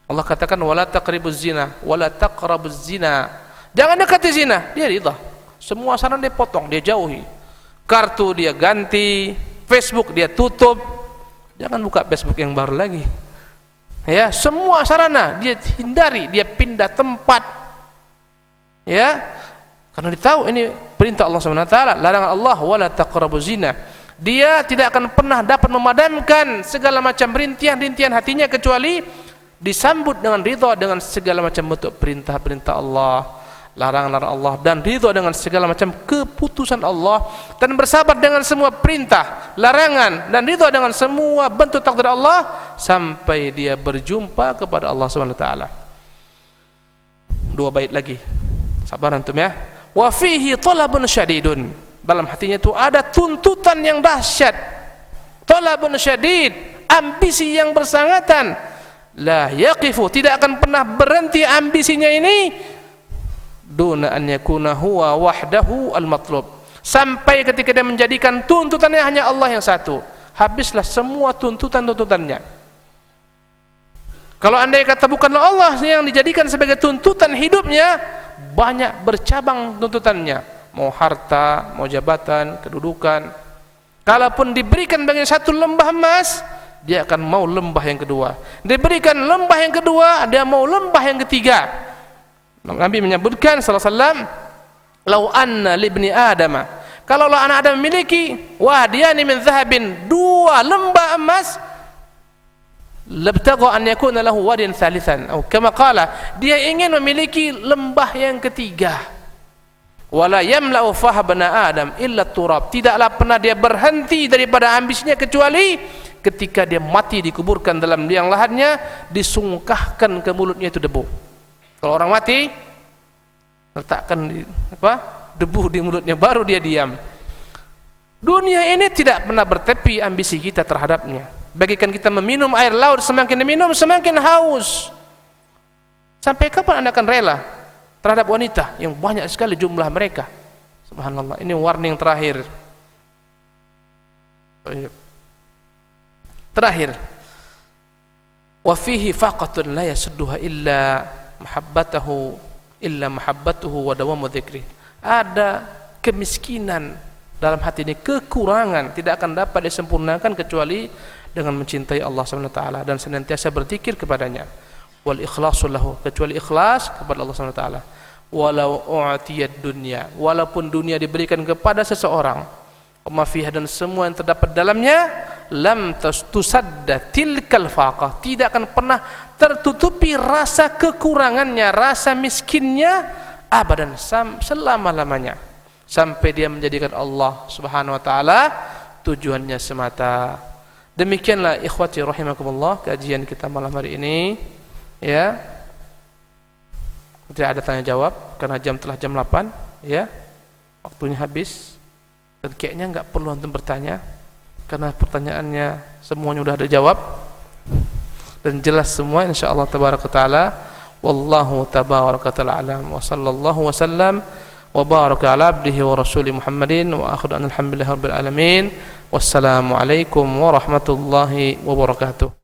Allah katakan wala taqrabuz zina wala taqrabuz zina, jangan dekati zina, dia ridha. Semua saran dia potong, dia jauhi. Kartu dia ganti, Facebook dia tutup, jangan buka Facebook yang baru lagi, ya. Semua sarana dia hindari, dia pindah tempat, ya, karena dia tahu ini perintah Allah Subhanahu wa taala, larangan Allah wala taqrabuz zina. Dia tidak akan pernah dapat memadamkan segala macam rintihan-rintihan hatinya kecuali disambut dengan ridha dengan segala macam bentuk perintah-perintah Allah, larangan-larangan Allah, dan ridha dengan segala macam keputusan Allah, dan bersabar dengan semua perintah, larangan, dan ridha dengan semua bentuk takdir Allah sampai dia berjumpa kepada Allah Subhanahu wa taala. 2 bait lagi. Sabar antum ya. Wa fihi talabun syadidun, dalam hatinya itu ada tuntutan yang dahsyat. Talabun syadid, ambisi yang bersangatan. La yaqifu, tidak akan pernah berhenti ambisinya ini, duna an yakuna huwa wahdahu al-matlub, sampai ketika dia menjadikan tuntutannya hanya Allah yang satu, habislah semua tuntutan-tuntutannya. Kalau andai kata bukanlah Allah yang dijadikan sebagai tuntutan hidupnya, banyak bercabang tuntutannya, mau harta, mau jabatan, kedudukan. Kalaupun diberikan bagi satu lembah emas, dia akan mau lembah yang kedua. Diberikan lembah yang kedua, dia mau lembah yang ketiga. Nabi menyebutkan sallallahu alaihi wasallam, "Lau anna libni Adama", kalaulah anak Adam memiliki wadiyani min zahabin, 2 lembah emas, labtagha an yakuna lahu wadiyan thalithan, atau kama qala, dia ingin memiliki lembah yang ketiga. Wala yamla'u fahabna Adam illa turab, tidaklah pernah dia berhenti daripada ambisinya kecuali ketika dia mati dikuburkan dalam liang lahatnya, disungkahkan ke mulutnya itu debu. Kalau orang mati, letakkan debu di mulutnya, baru dia diam. Dunia ini tidak pernah bertepi ambisi kita terhadapnya. Bagikan kita meminum air laut, semakin diminum semakin haus. Sampai kapan Anda akan rela terhadap wanita yang banyak sekali jumlah mereka? Subhanallah, ini warning terakhir. Terakhir, wa fihi faqatun la yasudduha illa mahabbatuhu wa dawamu dzikri. Ada kemiskinan dalam hati ini, kekurangan tidak akan dapat disempurnakan kecuali dengan mencintai Allah Subhanahu wa taala dan senantiasa berzikir kepadanya. Wal ikhlasu lahu, kecuali ikhlas kepada Allah Subhanahu wa taala. Walau u'tiyad dunya, walaupun dunia diberikan kepada seseorang, ma fiha, dan semua yang terdapat dalamnya, lam tusadda tilkal faqah, tidak akan pernah tertutupi rasa kekurangannya, rasa miskinnya, abadan, selama-lamanya, sampai dia menjadikan Allah Subhanahu wa taala tujuannya semata. Demikianlah ikhwati rahimakumullah kajian kita malam hari ini, ya. Tidak ada tanya jawab karena telah jam 8, ya. Waktunya habis. Dan kayaknya enggak perlu antum bertanya karena pertanyaannya semuanya sudah ada jawab dan jelas semua insyaallah tabaraka taala. Wallahu tabaraka taala alam, wa sallallahu wasallam wa baraka ala abdihi wa rasuli Muhammadin, wa akhiru alhamdulillahirabbil alamin. Wassalamu alaikum warahmatullahi wabarakatuh.